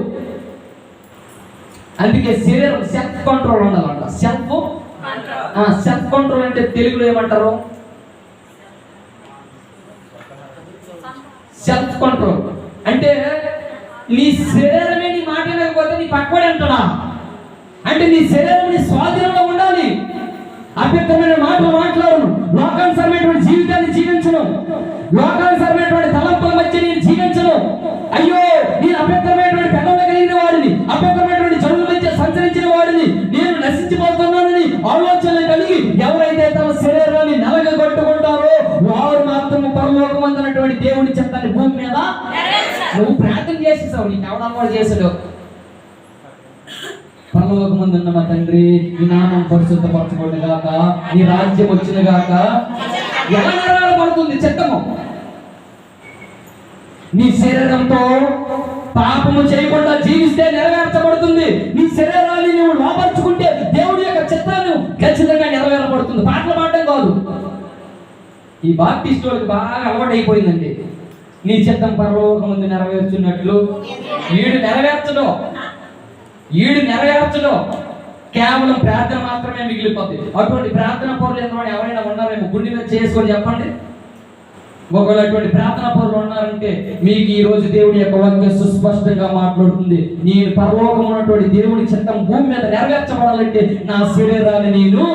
అందుకే శరీరం సెల్ఫ్ కంట్రోల్ ఉండాలంట. సెల్ఫ్ కంట్రోల్ అంటే తెలుగులో ఏమంటారు? సెల్ఫ్ కంట్రోల్ అంటే నీ శరీరమే నీ మాట వినకపోతే నీ పక్కవాడు అంటున్నా అంటే నీ శరీరం నీ స్వాధీనంలో ఉండాలి. అపవిత్రమైన మాటలు మాట్లాడను, లోకానుసరమైనటువంటి జీవితాన్ని జీవించను, లోకానుసరమైనటువంటి తలంపుల మధ్య నేను జీవించను. అయ్యో నేను అపవిత్రమైనటువంటి పెద్దలు కలిగిన వాడిని, అపవిత్రమైనటువంటి జనుల మధ్య సంచరించిన వాడిని, నేను నశించిపోతున్నానని ఆలోచనలు కలిగి ఎవరైతే తమ శరీరాన్ని నలగగొట్టుకుంటారో వారు మాత్రం పరలోకమందున్నటువంటి దేవుని చిత్తాన్ని భూమి మీద నువ్వు ప్రార్థన చేసేసావు. నీకు ఎవడన్నా చేసాడు? పరలోకమందున్న మా తండ్రి, నీ నామం పరిశుద్ధపరచబడును గాక, నీ రాజ్యం వచ్చిన గాక. ఎలా నెరవేరబడుతుంది చట్టము? నీ శరీరంతో పాపము చేయకుండా జీవిస్తే నెరవేర్చబడుతుంది. నీ శరీరాన్ని నువ్వు లోపరుచుకుంటే దేవుడి యొక్క చిత్తాన్ని ఖచ్చితంగా నెరవేరబడుతుంది. పాటలు పాడడం కాదు. ఈ బాప్టిస్ట్ వాళ్ళకి బాగా అలవాటు అయిపోయిందండి. నీ చిత్తం పరలోకమందు నెరవేర్చున్నట్లు ఈడు నెరవేర్చడం కేవలం ప్రార్థన మాత్రమే మిగిలిపోతుంది. అటువంటి ప్రార్థన పరులు ఎవరైనా ఉన్నారేమో గుండె మీద చేసుకొని చెప్పండి. ఒకవేళ అటువంటి ప్రార్థన పరులు ఉన్నారంటే మీకు ఈ రోజు దేవుడి యొక్క వాక్యం సుస్పష్టంగా మాట్లాడుతుంది. నేను పరలోకం ఉన్నటువంటి దేవుడి చిత్తం భూమి మీద నెరవేర్చబడాలంటే నా శరీరాన్ని నేను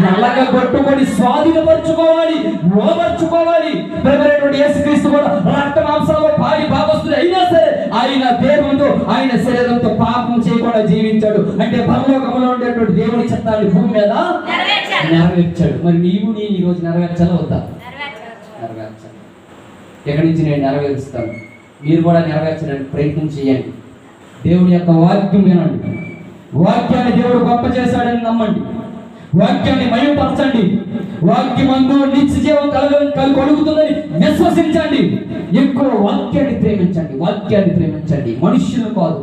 నలగగొట్టుకొని స్వాధీనపరచుకోవాలి, లోపరుచుకోవాలి. ప్రియమైనటువంటి యేసుక్రీస్తు కూడా రక్త మాంసాల్లో పాడి భాగస్తుడు అయినా సరే ఆయన దేవునితో ఆయన శరీరంతో పాపం చేయకుండా జీవించాడు. అంటే పరలోకంలో ఉండేటువంటి దేవుడి చిత్తాన్ని భూమి మీద నెరవేర్చాడు. మరి నీవు నేను ఈ రోజు నెరవేర్చాలా వద్దా? నెరవేర్చాలి. ఎక్కడి నుంచి నేను నెరవేరుస్తాను. మీరు కూడా నెరవేర్చడానికి ప్రయత్నం చేయండి. దేవుని యొక్క వాక్యం వినండి. వాక్యాన్ని దేవుడు గొప్ప చేశాడని నమ్మండి. వాక్యాన్ని మహిమపరచండి. వాక్యమందు నిత్య జీవం కలుగుతుందని విశ్వసించండి. ఎక్కువ వాక్యాన్ని ప్రేమించండి, మనుష్యులు కాదు.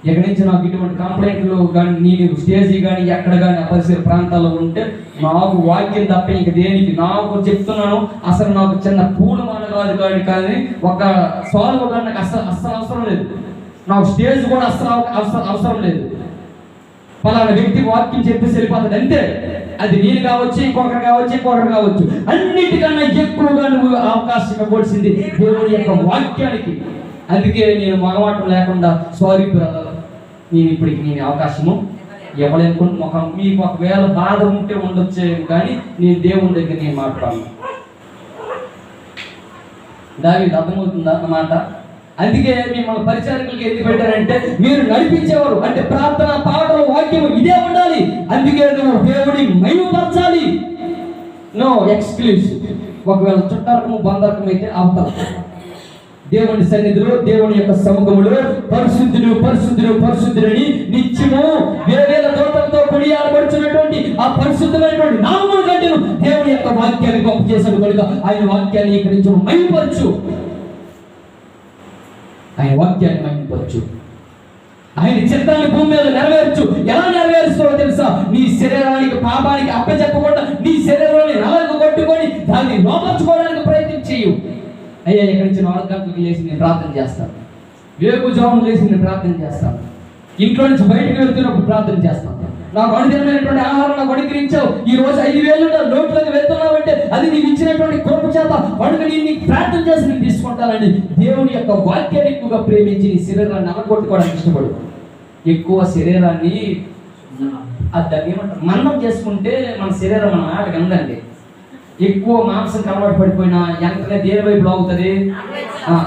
ఎక్కడి నుంచి నాకు ఇటువంటి కంప్లైంట్లు కానీ నేను స్టేజీ కానీ ఎక్కడ కానీ పరిసర ప్రాంతాల్లో ఉంటే నాకు వాక్యం తప్ప ఇంక దేనికి నాకు చెప్తున్నాను. అసలు నాకు చిన్న పూలు మనగాదు కానీ ఒక సాల్వ్ కానీ నాకు అస్సలు అవసరం లేదు. నాకు స్టేజ్ కూడా అస్సలు అవసరం లేదు. పలానా వ్యక్తి వాక్యం చెప్పేసి వెళ్ళిపోతాడు అంతే. అది నేను కావచ్చు, ఇంకొకరు కావచ్చు. అన్నిటికన్నా ఎక్కువగా నువ్వు అవకాశం ఇవ్వవలసింది దేవుడి యొక్క వాక్యానికి. అందుకే నేను మగవాటం లేకుండా సారీ బ్రదర్, నేను అవకాశము ఇవ్వలేనుకుంటే మీకు ఒకవేళ బాధ ఉంటే ఉండొచ్చే, కానీ నేను దేవుని దగ్గర నేను మాట్లాడను. దానికి అర్థమవుతుందా అన్నమాట? అందుకే మిమ్మల్ని పరిచారకులకి ఎందుకు పెట్టారంటే మీరు నడిపించేవారు. అంటే ప్రార్థన, పాటలు, వాక్యం ఇదే ఉండాలి. అందుకే నువ్వు దేవుడి మహిమపరచాలి. No exclusive. ఒకవేళ చుట్టారకము బంధారకం అయితే అవతల దేవుని సన్నిధిలో, దేవుని యొక్క సముఖములో పరిశుద్ధుడని నిత్యము వేవేల దూతలతో కొనియాడబడుచున్నటువంటి ఆ పరిశుద్ధమైనటువంటి నామముల కంటే దేవుని యొక్క వాక్యాన్ని గొప్ప చేశాడు కనుక ఆయన వాక్యాన్ని ఇక్కడి నుంచి మహిమపరచు. ఆయన చిత్తాన్ని భూమి మీద నెరవేర్చు. ఎలా నెరవేరుస్తావో తెలుసా? నీ శరీరానికి పాపానికి అప్పచెప్పకుండా నీ శరీరాన్ని నలగ కొట్టుకొని దాన్ని లోపర్చుకోవడానికి ప్రయత్నం చేయు. అయ్యా ఇక్కడి నుంచి 4 గంటలకు లేచి నేను ప్రార్థన చేస్తాను, వేకుజామున లేచి నేను ప్రార్థన చేస్తాను, ఇంట్లో నుంచి బయటకు వెళ్తున్నప్పుడు ప్రార్థన చేస్తాను, నాకు అనుదినమైనటువంటి ఆహారం నాకు అనుగ్రహించావు. ఈ రోజు 5,000 నోట్లోకి వెళ్తున్నావు అంటే అది నీవు ఇచ్చినటువంటి కృప చేత వాడుక నీకు ప్రార్థన చేసి నేను తీసుకుంటానని దేవుని యొక్క వాక్యాన్ని ఎక్కువగా ప్రేమించి నీ శరీరాన్ని నలగొట్టుకోవడానికి ఇష్టపడు. ఎక్కువ శరీరాన్ని దాన్ని ఏమంటారు మన్నం చేసుకుంటే మన శరీరం మన మాట ఉందండి. ఎక్కువ మాంసం కలవాటు పడిపోయినా వెంటనే దేని వైపు లాగుతుంది,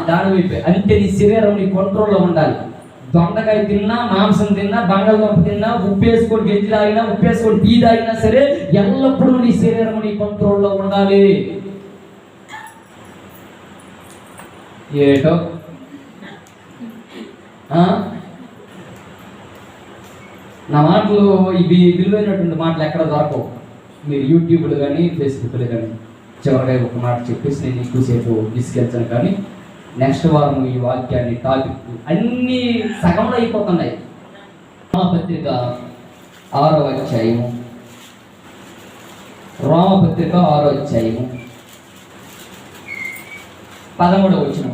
దాని వైపు. అంటే నీ శరీరం నీ కంట్రోల్లో ఉండాలి. దొండకాయ తిన్నా, మాంసం తిన్నా, బంగాళదుంప తిన్నా, ఉప్పు వేసుకొని గెంజి తాగినా, ఉప్పు వేసుకొని టీ తాగినా సరే ఎల్లప్పుడూ నీ శరీరం నీ కంట్రోల్లో ఉండాలి. ఏటో నా మాటలు ఇవి విలువైనటువంటి మాటలు ఎక్కడ దొరకవు. మీరు యూట్యూబ్లో కానీ ఫేస్బుక్లో కానీ చివరిగా ఒక మాట చెప్పేసి నేను ఎక్కువసేపు తీసుకెళ్తాను. కానీ నెక్స్ట్ వారం ఈ వాక్యాన్ని టాపిక్ అన్నీ సగంలో అయిపోతున్నాయి. రోమపత్రిక 6వ అధ్యాయము, రోమపత్రిక 6వ అధ్యాయము 13వ వచనం,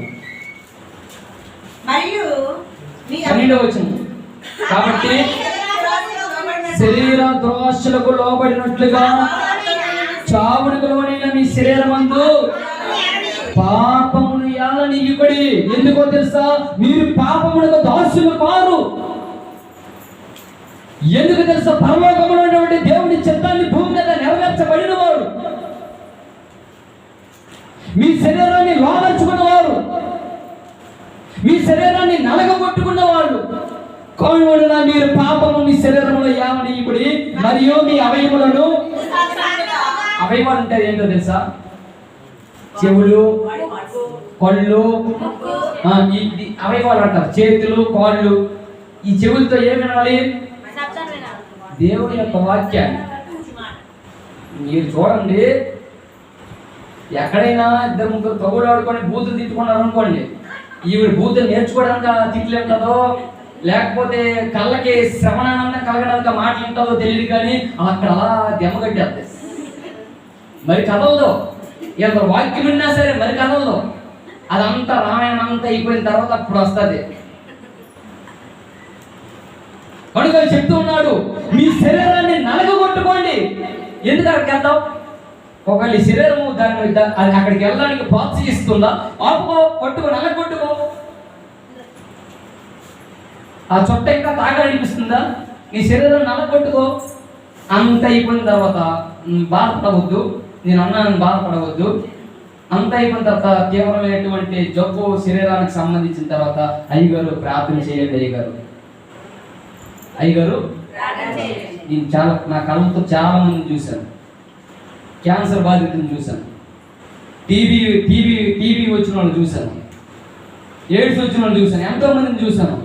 12వ వచనం. కాబట్టి శరీర ద్రోషులకు లోబడినట్లుగా చావునికి లోనైన మీ శరీరమందు పాపమును ఏలనీయుడి. ఎందుకో తెలుసా? మీరు పాపమునకు దాసులు కారు. ఎందుకు తెలుసా? పరలోకములో ఉన్నటువంటి దేవుని చిత్తాన్ని భూమి మీద నెరవేర్చబడిన వారు, మీ శరీరాన్ని లోనర్చుకున్నవారు, మీ శరీరాన్ని నలగొట్టుకున్న వాళ్ళు. కోణున మీరు పాపము మీ శరీరంలో ఏలనీయుడి మరియు మీ అవయములను, అవయవాలు అంటే ఏంటో తెలుసా? చెవులు, కళ్ళు, అవయవాలు అంటారు. చేతులు, కాళ్ళు. ఈ చెవులతో ఏం వినాలి? దేవుని యొక్క వాక్యాన్ని. మీరు చూడండి, ఎక్కడైనా 2-3 తగులు ఆడుకొని బూతులు తిట్టుకున్నారు అనుకోండి, ఈవిడ బూతులు నేర్చుకోవడానికి తిట్టలేం కదో, లేకపోతే కళ్ళకి శ్రవణానందం కలగడానికి మాటలు ఉంటుందో తెలియదు. కానీ అక్కడ అలా దెమ్మగట్టేస్తుంది, మరి కదలదు. ఎంత వాక్యం విన్నా సరే మరి కదలదు. అదంతా రామాయణం అంతా అయిపోయిన తర్వాత అప్పుడు వస్తుంది. కనుక చెప్తూ ఉన్నాడు, మీ శరీరాన్ని నలగొట్టుకోండి. ఎందుకు అక్కడికి వెళ్తాం? ఒకవేళ ఈ శరీరము దాన్ని అక్కడికి వెళ్ళడానికి ప్రోత్సహిస్తుందా? ఆపుకో, కొట్టుకో, నలగొట్టుకో. ఆ చుట్ట ఇంకా తాగాలనిపిస్తుందా? నీ శరీరం నలగొట్టుకో. అంత అయిపోయిన తర్వాత బాధపడవద్దు, నేను అన్నాను బాధపడవద్దు. అంత అయిపోయిన తర్వాత తీవ్రమైనటువంటి జబ్బు శరీరానికి సంబంధించిన తర్వాత అయ్యగారు ప్రార్థన చేయండి. అయ్యగారు నేను చాలా నా కళ్ళతో చాలా మందిని చూశాను. క్యాన్సర్ బాధితులను చూశాను, టీబీ వచ్చిన వాళ్ళు చూశాను, ఎయిడ్స్ వచ్చిన వాళ్ళు చూశాను, ఎంతో మందిని చూశాను.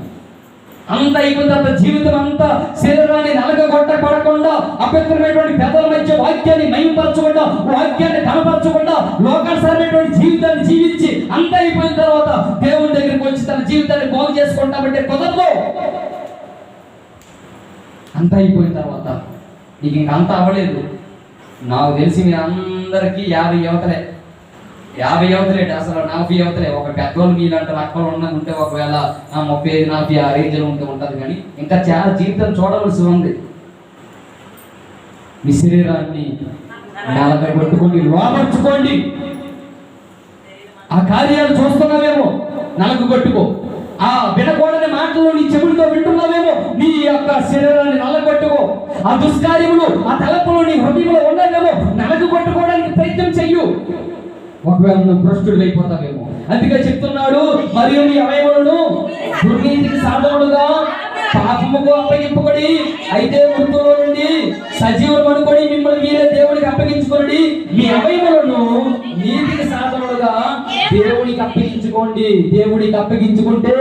అంత అయిపోయిన తర్వాత జీవితం అంతా శరీరాన్ని నలగొట్టబడకుండా, అపవిత్రమైనటువంటి పెదల మధ్య వాక్యాన్ని మహిమపరచకుండా, వాక్యాన్ని కనపరచకుండా, లోకానుసారమైనటువంటి జీవితాన్ని జీవించి అంత అయిపోయిన తర్వాత దేవుని దగ్గరికి వచ్చి తన జీవితాన్ని బాగు చేసుకుంటామంటే కుదరదు. అంత అయిపోయిన తర్వాత నీకు ఇంక అంత అవ్వలేదు. నాకు తెలిసి మీరు అందరికీ 50 యువతలే, 50 యువతలేట, అసలు 40 యువతలే. ఒక పెద్దోళ్ళు మీలాంటి అక్కలు ఉంటే ఒకవేళ 35-40 ఆ రేంజ్లో ఉంటుంది. కానీ ఇంకా చాలా జీవితం చూడవలసి ఉంది. మీ శరీరాన్ని నలగొట్టుకోండి, లోపరుచుకోండి. ఆ కార్యాలు చూస్తున్నావేమో, నలగొట్టుకో. ఆ వినకూడని మాటలు నీ చెవులతో వింటున్నావేమో, నీ యొక్క శరీరాన్ని నలగొట్టుకో. ఆ దుష్కార్యములు, ఆ తలపులు నీ హృదయంలో ఉండవేమో, నలగొట్టుకోవడానికి ప్రయత్నం చెయ్యు. ఒకవేళ నువ్వు భ్రష్టుడు అయిపోతావేమో. అందుకే చెప్తున్నాడు, మరియు నీ అవయవాలను దుర్నీతికి సాధనలుగా పాపముకు అప్పగింపుకొని, అయితే మృతుల్లో నుండి సజీవులు అనుకొని మిమ్మల్ని మీరే దేవుడికి అప్పగించుకొని మీ అవయవాలను నీతికి సాధనలుగా దేవుడికి అప్పగించుకోండి. దేవుడికి అప్పగించుకుంటే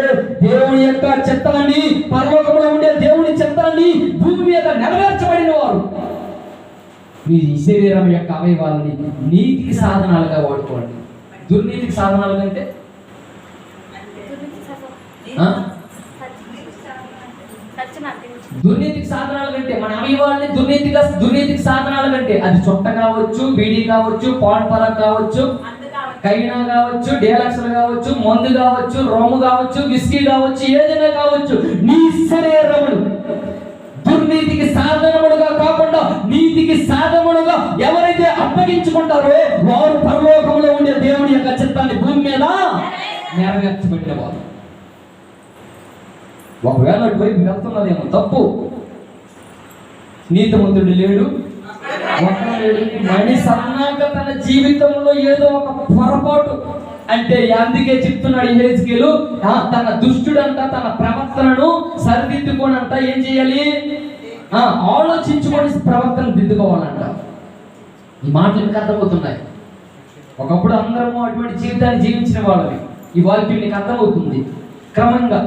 దేవుని యొక్క చిత్తాన్ని, పరలోకంలో ఉండే దేవుని చిత్తాన్ని భూమి మీద నెరవేర్చబడిన వారు. మీ శరీరం యొక్క అవయవాలని నీతికి సాధనాలుగా వాడుకోండి. దుర్నీతికి సాధనాలు కంటే దుర్నీతికి సాధనాలు కంటే మన అవయవాలని దుర్నీతికి సాధనాలు కంటే అది చుట్ట కావచ్చు, బీడీ కావచ్చు, పాన్ పరాగ్ కావచ్చు, కైనా కావచ్చు, డేలక్స్లు కావచ్చు, మందు కావచ్చు, రొమ్ము కావచ్చు, విస్కీ కావచ్చు, ఏదైనా కావచ్చు, నీ శరీరమును దుర్నీతికి సాధనములుగా కాకుండా నీతికి సాధనములుగా ఎవరైతే అప్పగించుకుంటారో వారు పరలోకంలో ఉండే దేవుని యొక్క చిత్తాన్ని భూమి మీద నెరవేర్చబెట్టేవారు. ఒకవేళ అటువైపు వెళ్తున్నదేమో తప్పు. నీతిమంతుడు లేడు, ఒక్కడు లేడు. మనిషి అన్నాక తన జీవితంలో ఏదో ఒక పొరపాటు అంటే అందుకే చెప్తున్నాడు యెహెజ్కేలు, తన దుష్టుడంట తన ప్రవర్తనను సరిదిద్దుకోనంట ఏం చేయాలి? ఆలోచించుకొని ప్రవర్తన దిద్దుకోవాలంట. ఈ మాటలు మీకు అర్థమవుతున్నాయి. ఒకప్పుడు అందరము అటువంటి జీవితాన్ని జీవించిన వాళ్ళని. ఈ వాక్యం నీకు అర్థమవుతుంది. క్రమంగా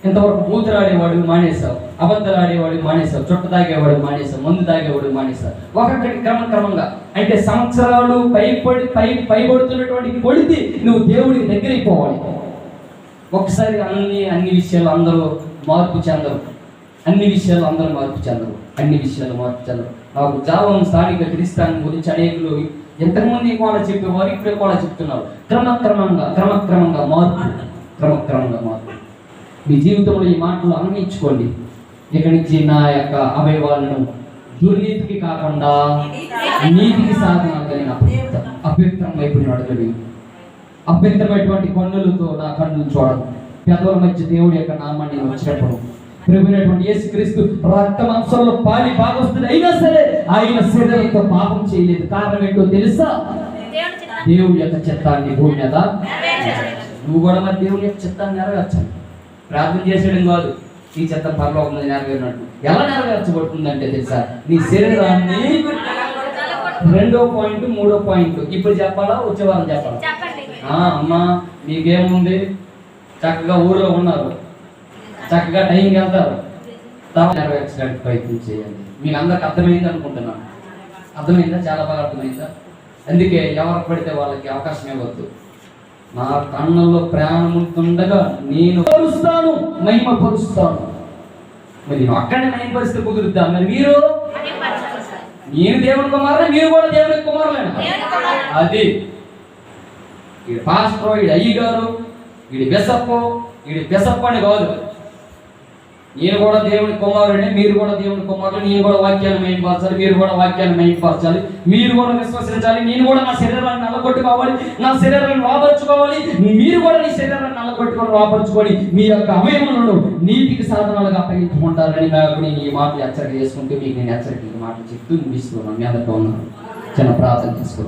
ఇంతవరకు బూతులాడేవాడు మానేశావు, అబద్ధాలు ఆడేవాడు మానేశావు, చుట్ట తాగేవాడు మానేశావు, మందు తాగేవాడు మానేశావు. ఒక్కొక్కటి క్రమంగా అంటే సంవత్సరాలు పైబడుతున్నటువంటి కొడితే నువ్వు దేవుడికి దగ్గరైపోవాలి. ఒకసారి అన్ని విషయాలు అందరూ మార్పు చెందరు. అన్ని విషయాలు మార్పు చెందరు. నాకు జావం స్థానిక క్రిస్తాన్ గురించి అనేకులు ఎంతమంది కూడా చెప్పేవారు, ఇప్పుడే కూడా చెప్తున్నారు. క్రమక్రమంగా మార్పు. మీ జీవితంలో ఈ మాటలు అన్వయించుకోండి. ఇక్కడి నుంచి నా యొక్క అవయవాలను దుర్నీతికి కాకుండా నీతికి సాధనాలు అపవిత్రం వైపు నడగలి. అపవిత్రమైనటువంటి కన్నులతో నా కన్నులు చూడదు. పెదవుల మధ్య దేవుడి యొక్క నామాన్ని వచ్చినప్పుడు ప్రభువైనటువంటి యేసుక్రీస్తు రక్త మాంసంలో పాలి భాగస్తుడు అయినా సరే ఆయన శరీరంతో పాపం చేయలేదు. కారణం ఏంటో తెలుసా? దేవుడి యొక్క చిత్తాన్ని భూమి మీద. నువ్వు కూడా మరి దేవుడి యొక్క చిత్తాన్ని నెరవేర్చాలి. ప్రార్థన చేసేయడం కాదు, ఈ చిత్తం పరలోకం మీద నెరవేరినట్టు. ఎలా నెరవేర్చబడుతుందంటే తెలుసా? నీ శరీరాన్ని 2వ పాయింట్ 3వ పాయింట్ ఇప్పుడు చెప్పాలా, వచ్చే వారం చెప్పాలా? అమ్మా మీకేముంది, చక్కగా ఊర్లో ఉన్నారు, చక్కగా టైంకి వెళ్తారు, నెరవేర్చడానికి ప్రయత్నం చేయండి. మీకు అందరికి అర్థమైంది అనుకుంటున్నాను. అర్థమైందా? చాలా బాగా అర్థమైందా? అందుకే ఎవరికి పడితే వాళ్ళకి అవకాశం ఇవ్వద్దు. నా కన్నుల్లో ప్రాణముంటుండగా నేను పరుస్తాను, మహిమపరుస్తాను. మరి నేను అక్కడే మహిమపరిస్తే కుదురుద్దా? మరి మీరు నేను దేవుని కుమారులే, మీరు కూడా దేవుని కుమారులేనా? అది ఈ పాస్టర్, ఈ అయ్యగారు, వీడి బెసప్ప అని కాదు. నేను కూడా దేవుని కుమారుడిని, మీరు కూడా దేవుని కుమారులు. నేను కూడా వాక్యాన్ని మహిమపరచాలి, మీరు కూడా వాక్యాన్ని మహిమపరచాలి. మీరు కూడా విశ్వసించాలి. నేను కూడా నా శరీరాన్ని నల్లగొట్టుకోవాలి, నా శరీరాన్ని లోపరుచుకోవాలి. మీరు కూడా నీ శరీరాన్ని నల్లగొట్టుకొని లోపరుచుకొని మీ యొక్క అవయవములను నీతికి సాధనాలుగా అప్పగించుకుంటారని నేను ఈ మాటలు హెచ్చరిక చేసుకుంటూ మీకు నేను హెచ్చరిక మాటలు చెప్తూ ముగిస్తున్నాను. మీ అందరితో ఉన్నాను. చిన్న ప్రార్థన చేసుకోండి.